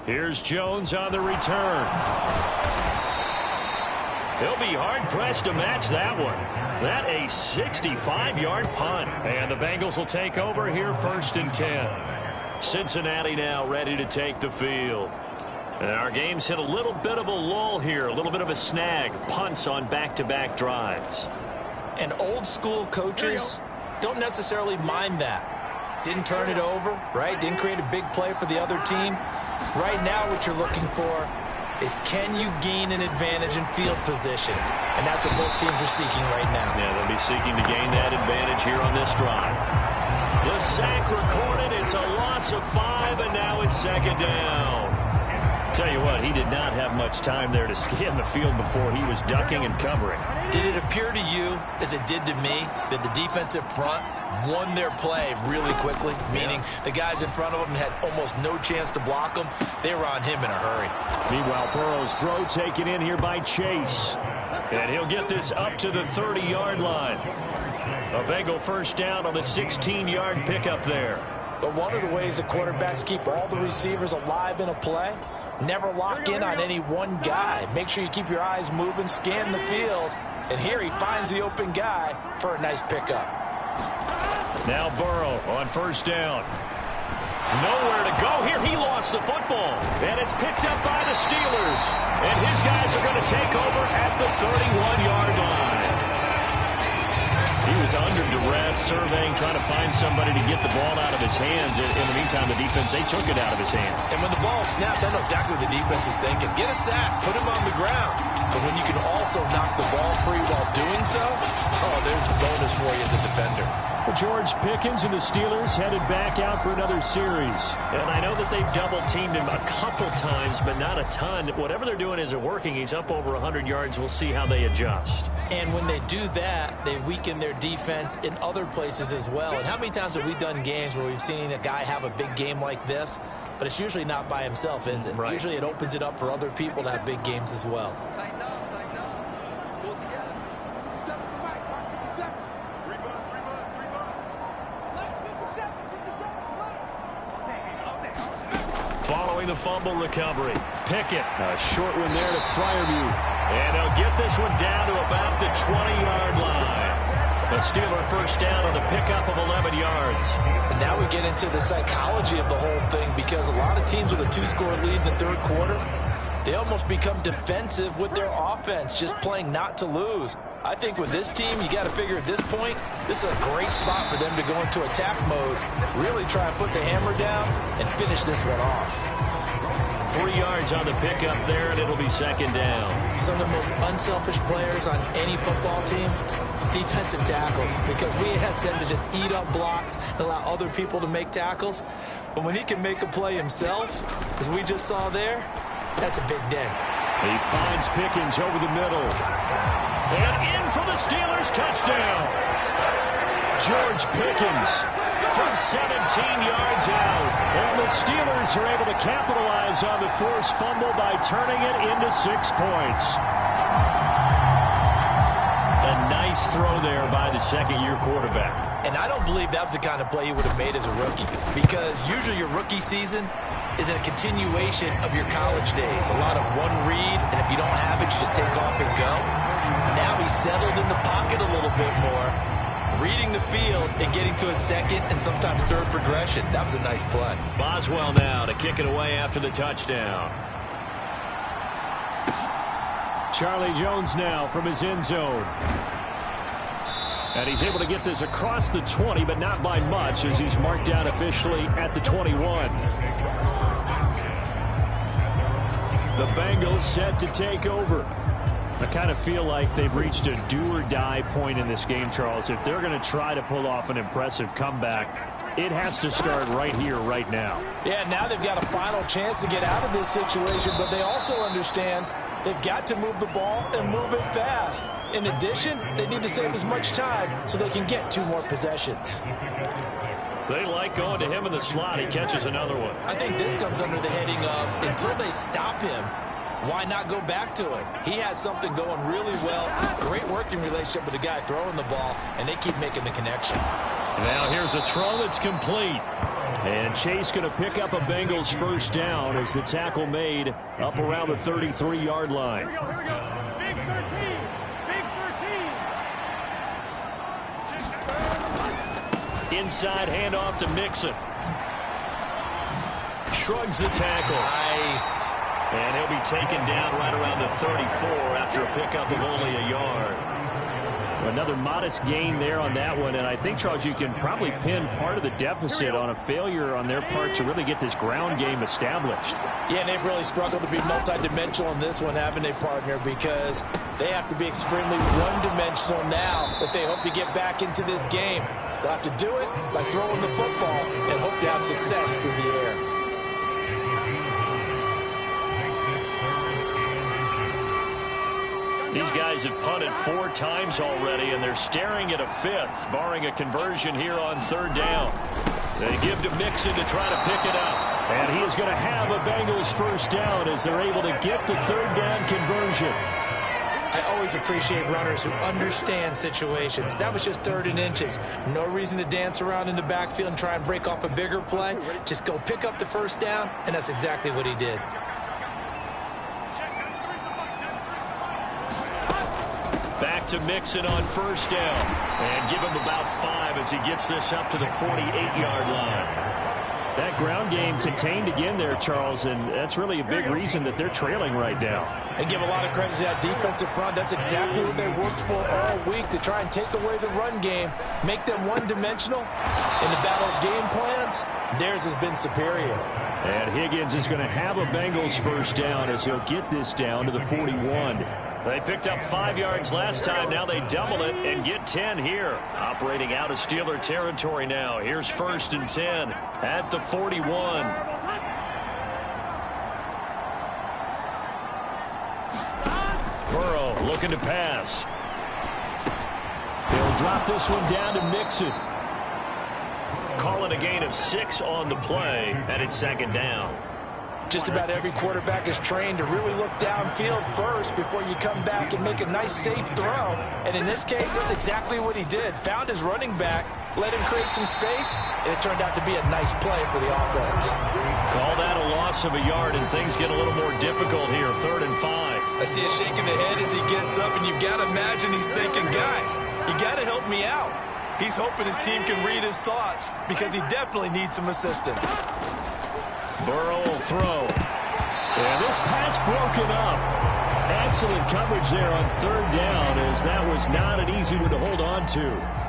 Here's Jones on the return. He'll be hard-pressed to match that one. That a 65-yard punt. And the Bengals will take over here 1st and 10. Cincinnati now ready to take the field. And our game's hit a little bit of a lull here, a little bit of a snag. Punts on back-to-back drives. And old-school coaches don't necessarily mind that. Didn't turn it over, right? Didn't create a big play for the other team. Right now what you're looking for is can you gain an advantage in field position? And that's what both teams are seeking right now. Yeah, they'll be seeking to gain that advantage here on this drive. The sack recorded. It's a loss of 5, and now it's 2nd down. Tell you what, he did not have much time there to scan the field before he was ducking and covering. Did it appear to you, as it did to me, that the defensive front won their play really quickly? Meaning the guys in front of them had almost no chance to block them. They were on him in a hurry. Meanwhile, Burrow's throw taken in here by Chase. And he'll get this up to the 30-yard line. A Bengal 1st down on the 16-yard pickup there. But one of the ways the quarterbacks keep all the receivers alive in a play, never lock in on any one guy. Make sure you keep your eyes moving, scan the field. And here he finds the open guy for a nice pickup. Now Burrow on 1st down. Nowhere to go here. He lost the football. And it's picked up by the Steelers. And his guys are going to take over at the 31-yard line. He was under duress, surveying, trying to find somebody to get the ball out of his hands. In the meantime, the defense, they took it out of his hands. And when the ball snapped, I know exactly what the defense is thinking. Get a sack, put him on the ground. But when you can also knock the ball free while doing so, oh, there's the bonus for you as a defender. Well, George Pickens and the Steelers headed back out for another series. And I know that they've double-teamed him a couple times, but not a ton. Whatever they're doing isn't working. He's up over 100 yards. We'll see how they adjust. And when they do that, they weaken their defense in other places as well. And how many times have we done games where we've seen a guy have a big game like this? But it's usually not by himself, is it? Right. Usually it opens it up for other people to have big games as well. Tighten up, tighten up. Go together. 50 seconds to Mike. Mark 50 seconds. 3 bucks, 3 bucks, 3 bucks. Mike's 50 seconds to Mike. Following the fumble recovery, Pickett, a short one there to Fryerview. And they'll get this one down to about the 20-yard line. A Steeler 1st down on the pickup of 11 yards. And now we get into the psychology of the whole thing because a lot of teams with a 2-score lead in the 3rd quarter, they almost become defensive with their offense, just playing not to lose. I think with this team, you got to figure at this point, this is a great spot for them to go into attack mode, really try and put the hammer down and finish this one off. 3 yards on the pickup there, and it'll be second down. Some of the most unselfish players on any football team, defensive tackles, because we ask them to just eat up blocks and allow other people to make tackles. But when he can make a play himself, as we just saw there, that's a big day. He finds Pickens over the middle. And in for the Steelers, touchdown. George Pickens from 17 yards out. And the Steelers are able to capitalize on the forced fumble by turning it into 6 points. A nice throw there by the second-year quarterback. And I don't believe that was the kind of play he would have made as a rookie, because usually your rookie season is a continuation of your college days. A lot of one read, and if you don't have it, you just take off and go. Now he's settled in the pocket a little bit more, reading the field and getting to a second and sometimes third progression. That was a nice play. Boswell now to kick it away after the touchdown. Charlie Jones now from his end zone. And he's able to get this across the 20, but not by much, as he's marked down officially at the 21. The Bengals set to take over. I kind of feel like they've reached a do-or-die point in this game, Charles. If they're going to try to pull off an impressive comeback, it has to start right here, right now. Yeah, now they've got a final chance to get out of this situation, but they also understand they've got to move the ball and move it fast. In addition, they need to save as much time so they can get 2 more possessions. They like going to him in the slot. He catches another one. I think this comes under the heading of, until they stop him, why not go back to it? He has something going really well. Great working relationship with the guy throwing the ball, and they keep making the connection. Now here's a throw that's complete. And Chase going to pick up a Bengals first down as the tackle made up around the 33-yard line. Here we go. Big 13. Big 13. Inside handoff to Mixon. Shrugs the tackle. Nice. And he'll be taken down right around the 34 after a pickup of only a yard. Another modest gain there on that one, and I think, Charles, you can probably pin part of the deficit on a failure on their part to really get this ground game established. Yeah, and they've really struggled to be multidimensional in this one, haven't they, partner? Because they have to be extremely one-dimensional now if they hope to get back into this game. They'll have to do it by throwing the football and hope to have success through the air. These guys have punted 4 times already, and they're staring at a 5th, barring a conversion here on 3rd down. They give to Mixon to try to pick it up. And he is going to have a Bengals first down as they're able to get the 3rd down conversion. I always appreciate runners who understand situations. That was just 3rd and inches. No reason to dance around in the backfield and try and break off a bigger play. Just go pick up the first down, and that's exactly what he did. Back to Mixon on first down. And give him about 5 as he gets this up to the 48-yard line. That ground game contained again there, Charles, and that's really a big reason that they're trailing right now. And give a lot of credit to that defensive front. That's exactly what they worked for all week, to try and take away the run game, make them one-dimensional. In the battle of game plans, theirs has been superior. And Higgins is going to have a Bengals first down as he'll get this down to the 41. They picked up 5 yards last time. Now they double it and get 10 here. Operating out of Steeler territory now. Here's 1st and 10 at the 41. Burrow looking to pass. He'll drop this one down to Mixon. Calling a gain of 6 on the play, and it's 2nd down. Just about every quarterback is trained to really look downfield first before you come back and make a nice, safe throw. And in this case, that's exactly what he did. Found his running back, let him create some space, and it turned out to be a nice play for the offense. Call that a loss of a yard, and things get a little more difficult here. 3rd and 5. I see a shake in the head as he gets up, and you've got to imagine he's thinking, guys, you got to help me out. He's hoping his team can read his thoughts because he definitely needs some assistance. Burrow will throw. And this pass broken up. Excellent coverage there on third down, as that was not an easy one to hold on to.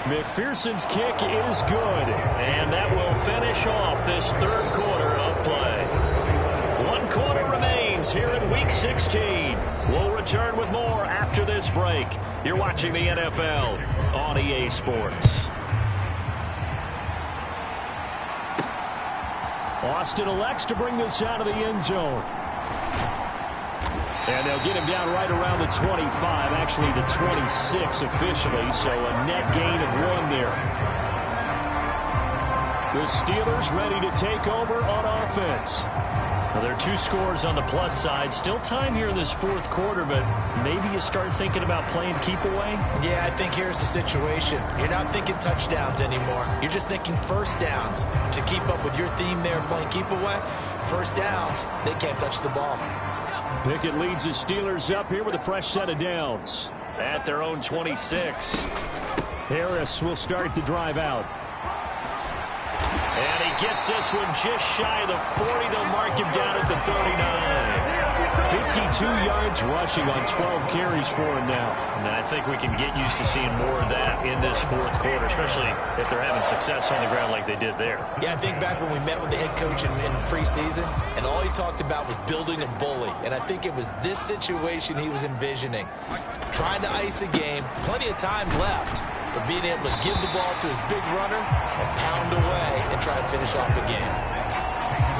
McPherson's kick is good, and that will finish off this third quarter of play. 1 quarter remains here in Week 16. We'll return with more after this break. You're watching the NFL on EA Sports. Austin elects to bring this out of the end zone. And they'll get him down right around the 25, actually the 26 officially, so a net gain of 1 there. The Steelers ready to take over on offense. Well, there are 2 scores on the plus side. Still time here in this fourth quarter, but maybe you start thinking about playing keep away? Yeah, I think here's the situation. You're not thinking touchdowns anymore. You're just thinking first downs. To keep up with your theme there, playing keep away, first downs, they can't touch the ball. Pickett leads the Steelers up here with a fresh set of downs. At their own 26. Harris will start the drive out. And he gets this one just shy of the 40. They'll mark him down at the 39. 52 yards rushing on 12 carries for him now. And I think we can get used to seeing more of that in this fourth quarter, especially if they're having success on the ground like they did there. Yeah, I think back when we met with the head coach in preseason, and all he talked about was building a bully. And I think it was this situation he was envisioning. Trying to ice a game, plenty of time left, but being able to give the ball to his big runner and pound away and try and finish off the game.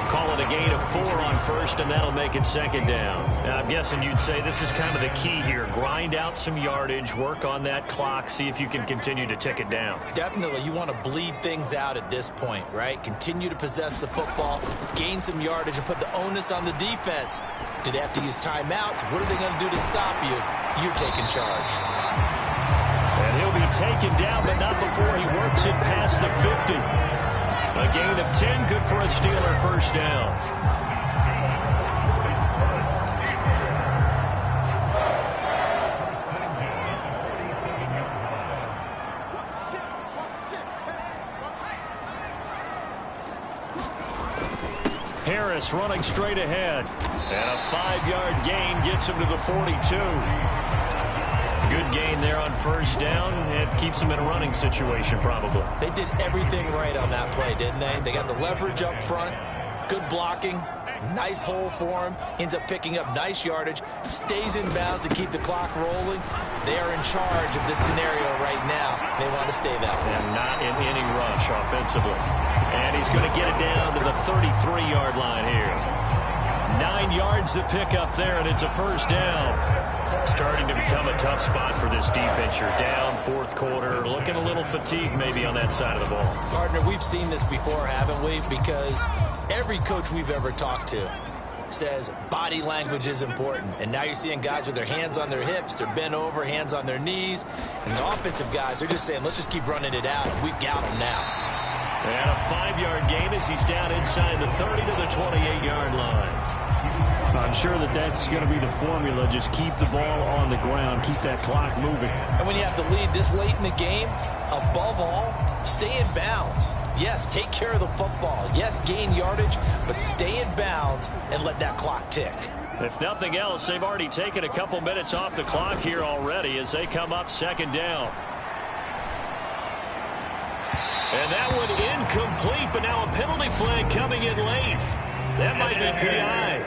Call it a gain of 4 on first, and that'll make it second down. Now, I'm guessing you'd say this is kind of the key here. Grind out some yardage, work on that clock, see if you can continue to tick it down. Definitely. You want to bleed things out at this point, right? Continue to possess the football, gain some yardage, and put the onus on the defense. Do they have to use timeouts? What are they going to do to stop you? You're taking charge. And he'll be taken down, but not before he works it past the 50. A gain of 10, good for a Steeler first down. Harris running straight ahead. And a 5-yard gain gets him to the 42. Good gain there on first down. It keeps them in a running situation, probably. They did everything right on that play, didn't they? They got the leverage up front, good blocking, nice hole for him, ends up picking up nice yardage, stays in bounds to keep the clock rolling. They are in charge of this scenario right now. They want to stay that way. And not in any rush offensively. And he's going to get it down to the 33-yard line here. 9 yards to pick up there, and it's a first down. Starting to become a tough spot for this defense. You're down fourth quarter, looking a little fatigued maybe on that side of the ball. Partner, we've seen this before, haven't we? Because every coach we've ever talked to says body language is important. And now you're seeing guys with their hands on their hips, they're bent over, hands on their knees. And the offensive guys are just saying, let's just keep running it out. We've got them now. And a 5-yard gain as he's down inside the 30 to the 28-yard line. I'm sure that that's going to be the formula. Just keep the ball on the ground. Keep that clock moving. And when you have the lead this late in the game, above all, stay in bounds. Yes, take care of the football. Yes, gain yardage, but stay in bounds and let that clock tick. If nothing else, they've already taken a couple minutes off the clock here already as they come up second down. And that one incomplete, but now a penalty flag coming in late. That might be PI.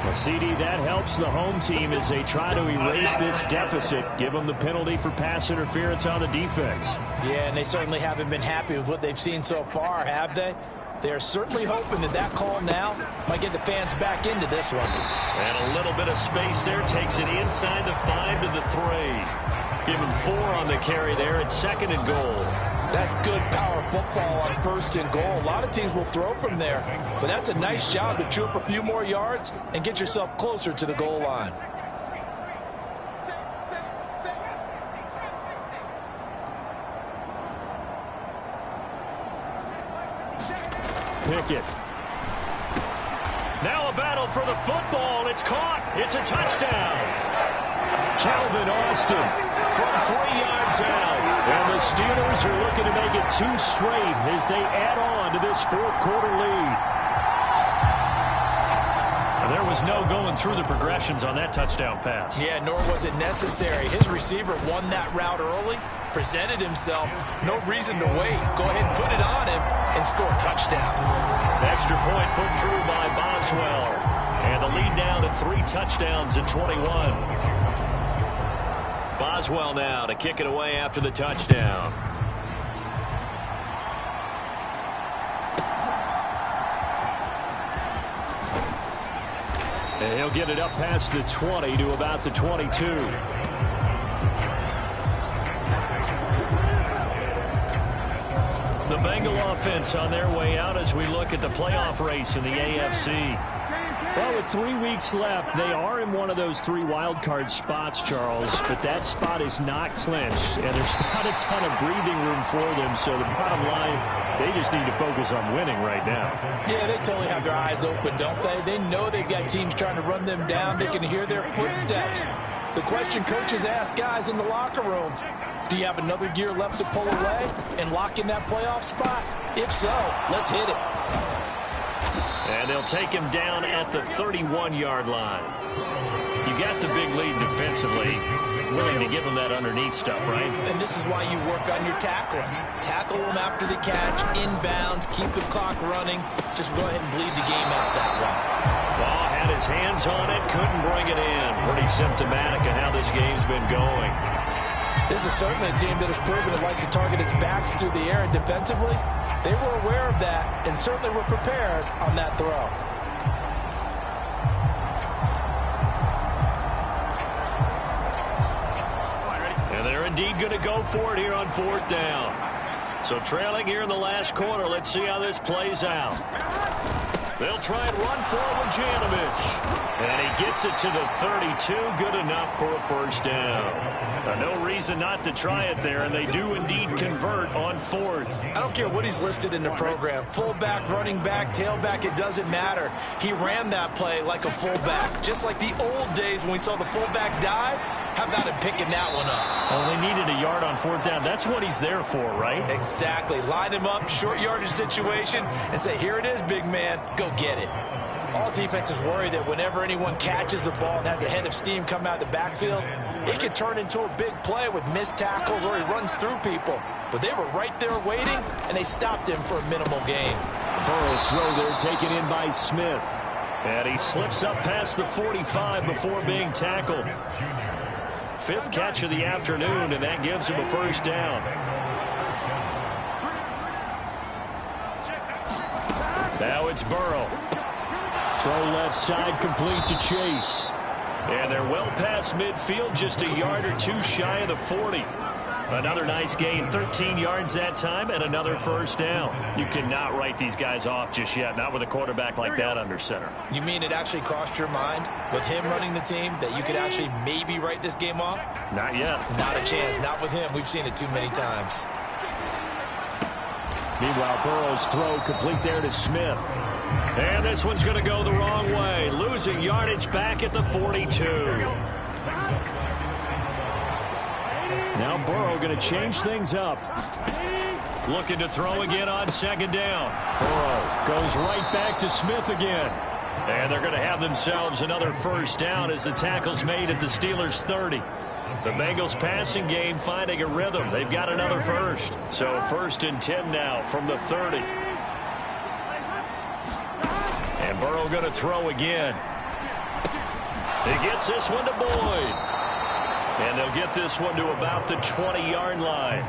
Well, CD, that helps the home team as they try to erase this deficit. Give them the penalty for pass interference on the defense. Yeah, and they certainly haven't been happy with what they've seen so far, have they? They're certainly hoping that that call now might get the fans back into this one. And a little bit of space there takes it inside the 5 to the 3. Give him 4 on the carry there at second and goal. That's good power football on first and goal. A lot of teams will throw from there, but that's a nice job to chew up a few more yards and get yourself closer to the goal line. Pickett. Now a battle for the football. It's caught. It's a touchdown. Calvin Austin from 3 yards out. And the Steelers are looking to make it 2 straight as they add on to this fourth-quarter lead. There was no going through the progressions on that touchdown pass. Yeah, nor was it necessary. His receiver won that route early, presented himself. No reason to wait. Go ahead and put it on him and score a touchdown. Extra point put through by Boswell. And the lead now to 3 touchdowns at 21. Boswell now to kick it away after the touchdown. And he'll get it up past the 20 to about the 22. The Bengal offense on their way out as we look at the playoff race in the AFC. Well, with 3 weeks left, they are in one of those 3 wild card spots, Charles, but that spot is not clinched, and there's not a ton of breathing room for them, so the bottom line, they just need to focus on winning right now. Yeah, they totally have their eyes open, don't they? They know they've got teams trying to run them down. They can hear their footsteps. The question coaches ask guys in the locker room, do you have another gear left to pull away and lock in that playoff spot? If so, let's hit it. And they'll take him down at the 31-yard line. You got the big lead defensively. Willing to give him that underneath stuff, right? And this is why you work on your tackling. Tackle them after the catch, inbounds, keep the clock running. Just go ahead and bleed the game out that way. Ball had his hands on it, couldn't bring it in. Pretty symptomatic of how this game's been going. This is certainly a team that has proven it likes to target its backs through the air, and defensively, they were aware of that and certainly were prepared on that throw. And they're indeed going to go for it here on 4th down. So trailing here in the last quarter, let's see how this plays out. They'll try and run forward Janovich. And he gets it to the 32. Good enough for a first down. No reason not to try it there, and they do indeed convert on 4th. I don't care what he's listed in the program. Fullback, running back, tailback, it doesn't matter. He ran that play like a fullback. Just like the old days when we saw the fullback dive. How about him picking that one up? Well, they needed a yard on 4th down. That's what he's there for, right? Exactly. Line him up, short yardage situation, and say, here it is, big man. Go get it. All defenses worry that whenever anyone catches the ball and has a head of steam come out of the backfield, it could turn into a big play with missed tackles or he runs through people. But they were right there waiting, and they stopped him for a minimal gain. Burrow's throw there taken in by Smith. And he slips up past the 45 before being tackled. 5th catch of the afternoon, and that gives him a first down. Now it's Burrow. Throw left side complete to Chase. And they're well past midfield, just a yard or 2 shy of the 40. Another nice gain, 13 yards that time, and another first down. You cannot write these guys off just yet, not with a quarterback like that under center. You mean it actually crossed your mind with him running the team that you could actually maybe write this game off? Not yet. Not a chance. Not with him. We've seen it too many times. Meanwhile, Burrow's throw complete there to Smith. And this one's going to go the wrong way. Losing yardage back at the 42. Now Burrow going to change things up. Looking to throw again on 2nd down. Burrow goes right back to Smith again. And they're going to have themselves another first down as the tackle's made at the Steelers' 30. The Bengals passing game finding a rhythm. They've got another first. So 1st and 10 now from the 30. And Burrow going to throw again. He gets this one to Boyd. And they'll get this one to about the 20-yard line.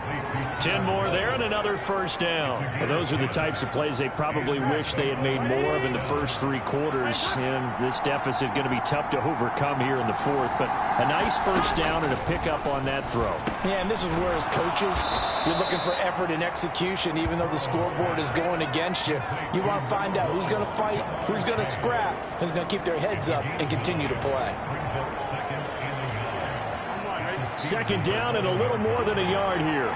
10 more there and another first down. Well, those are the types of plays they probably wish they had made more of in the first 3 quarters. And this deficit going to be tough to overcome here in the 4th. But a nice first down and a pickup on that throw. Yeah, and this is where as coaches, you're looking for effort and execution. Even though the scoreboard is going against you, you want to find out who's going to fight, who's going to scrap, who's going to keep their heads up and continue to play. 2nd down and a little more than a yard here.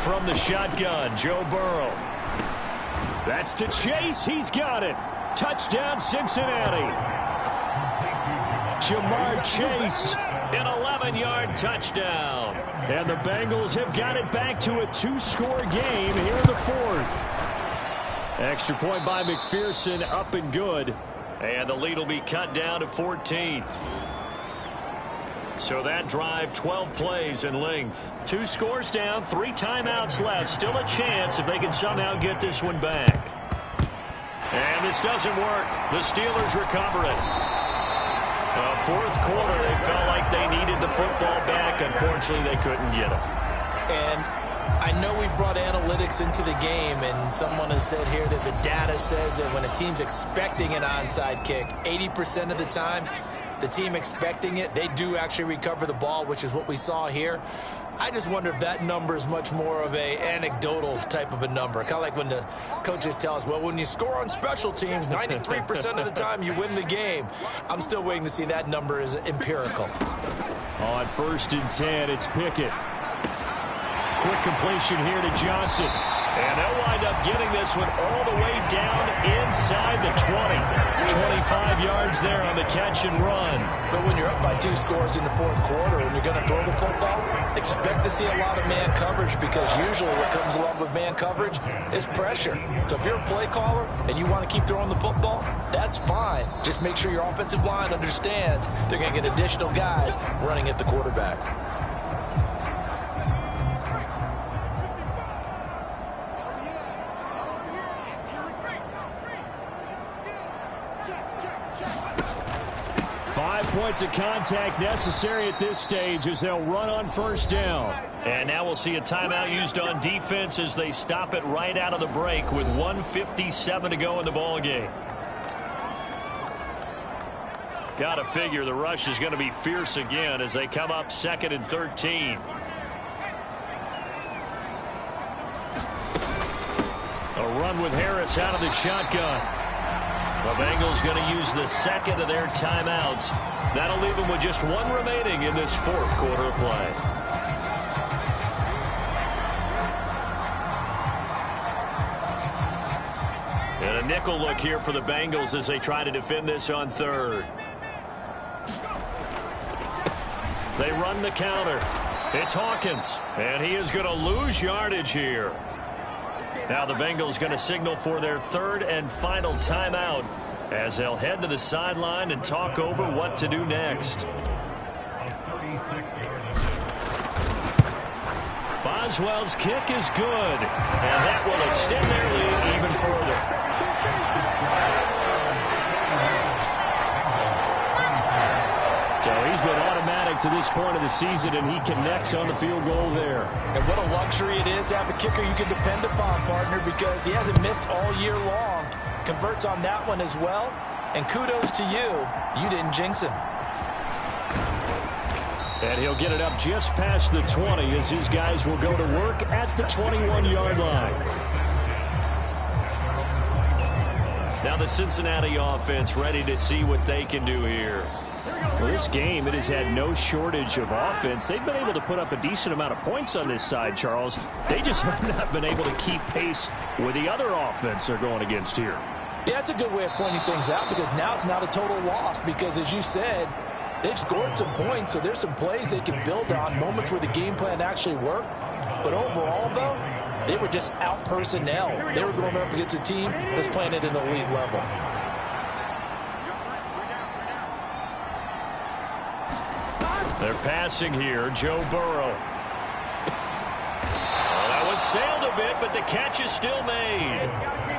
From the shotgun, Joe Burrow. That's to Chase. He's got it. Touchdown, Cincinnati. Jamar Chase. An 11-yard touchdown. And the Bengals have got it back to a 2-score game here in the fourth. Extra point by McPherson, up and good. And the lead will be cut down to 14. So that drive, 12 plays in length. 2 scores down, 3 timeouts left. Still a chance if they can somehow get this one back. And this doesn't work. The Steelers recover it. Fourth quarter, they felt like they needed the football back. Unfortunately, they couldn't get it. And I know we brought analytics into the game, and someone has said here that the data says that when a team's expecting an onside kick, 80% of the time, the team expecting it, they do actually recover the ball, which is what we saw here. I just wonder if that number is much more of a anecdotal type of a number. Kind of like when the coaches tell us, well, when you score on special teams, 93% of the time you win the game. I'm still waiting to see that number is empirical. On 1st and 10, it's Pickett. Quick completion here to Johnson. And they'll wind up getting this one all the way down inside the 20. 25 yards there on the catch and run. But when you're up by 2 scores in the fourth quarter and you're going to throw the football, expect to see a lot of man coverage, because usually what comes along with man coverage is pressure. So if you're a play caller and you want to keep throwing the football, that's fine. Just make sure your offensive line understands they're going to get additional guys running at the quarterback. Points of contact necessary at this stage as they'll run on 1st down. And now we'll see a timeout used on defense as they stop it right out of the break with 1:57 to go in the ball game. Got to figure the rush is going to be fierce again as they come up 2nd and 13. A run with Harris out of the shotgun. The Bengals going to use the 2nd of their timeouts. That'll leave them with just 1 remaining in this 4th quarter of play. And a nickel look here for the Bengals as they try to defend this on 3rd. They run the counter. It's Hawkins, and he is going to lose yardage here. Now the Bengals going to signal for their 3rd and final timeout as they'll head to the sideline and talk over what to do next. Boswell's kick is good, and that will extend their lead even further. So he's been automatic to this point of the season, and he connects on the field goal there. And what a luxury it is to have a kicker you can depend upon, partner, because he hasn't missed all year long. Converts on that one as well. And kudos to you. You didn't jinx him. And he'll get it up just past the 20 as his guys will go to work at the 21-yard line. Now the Cincinnati offense ready to see what they can do here. Well, this game, it has had no shortage of offense. They've been able to put up a decent amount of points on this side, Charles. They just have not been able to keep pace with the other offense they're going against here. Yeah, that's a good way of pointing things out, because now it's not a total loss, because as you said, they've scored some points, so there's some plays they can build on, moments where the game plan actually worked. But overall, though, they were just out personnel. They were going up against a team that's playing at an elite level. They're passing here. Joe Burrow. Well, that one sailed a bit, but the catch is still made.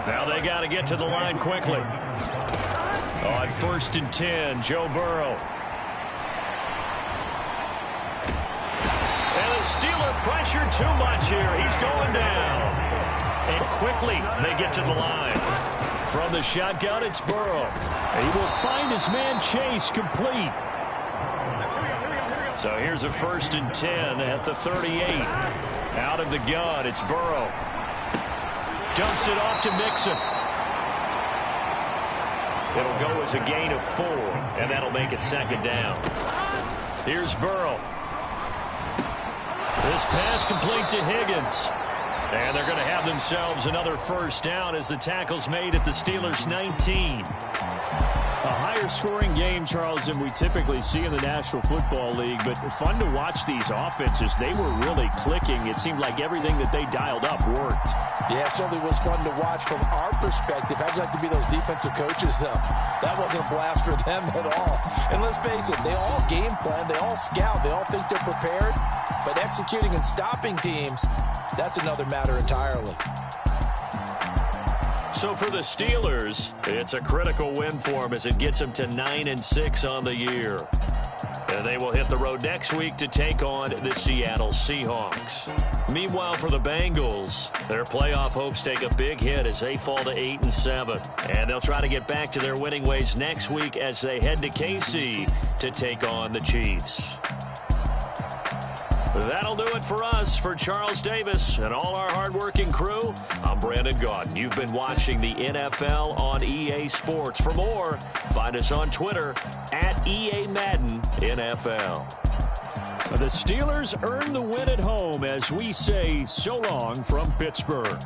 Now they got to get to the line quickly. On 1st and 10, Joe Burrow. And the Steeler pressure too much here. He's going down. And quickly they get to the line. From the shotgun, it's Burrow. He will find his man Chase complete. So here's a 1st and 10 at the 38. Out of the gun, it's Burrow. Dumps it off to Mixon. It'll go as a gain of 4, and that'll make it 2nd down. Here's Burrow. This pass complete to Higgins. And they're going to have themselves another 1st down as the tackle's made at the Steelers' 19. A high higher scoring game, Charles, than we typically see in the National Football League, but fun to watch these offenses. They were really clicking. It seemed like everything that they dialed up worked. Yeah, it certainly was fun to watch from our perspective. How'd you like to be those defensive coaches, though? That wasn't a blast for them at all. And let's face it, they all game plan, they all scout, they all think they're prepared, but executing and stopping teams, that's another matter entirely. So for the Steelers, it's a critical win for them as it gets them to 9-6 on the year. And they will hit the road next week to take on the Seattle Seahawks. Meanwhile, for the Bengals, their playoff hopes take a big hit as they fall to 8-7. And they'll try to get back to their winning ways next week as they head to KC to take on the Chiefs. That'll do it for us. For Charles Davis and all our hardworking crew, I'm Brandon Gaudin. You've been watching the NFL on EA Sports. For more, find us on Twitter at EA Madden NFL. The Steelers earn the win at home as we say so long from Pittsburgh.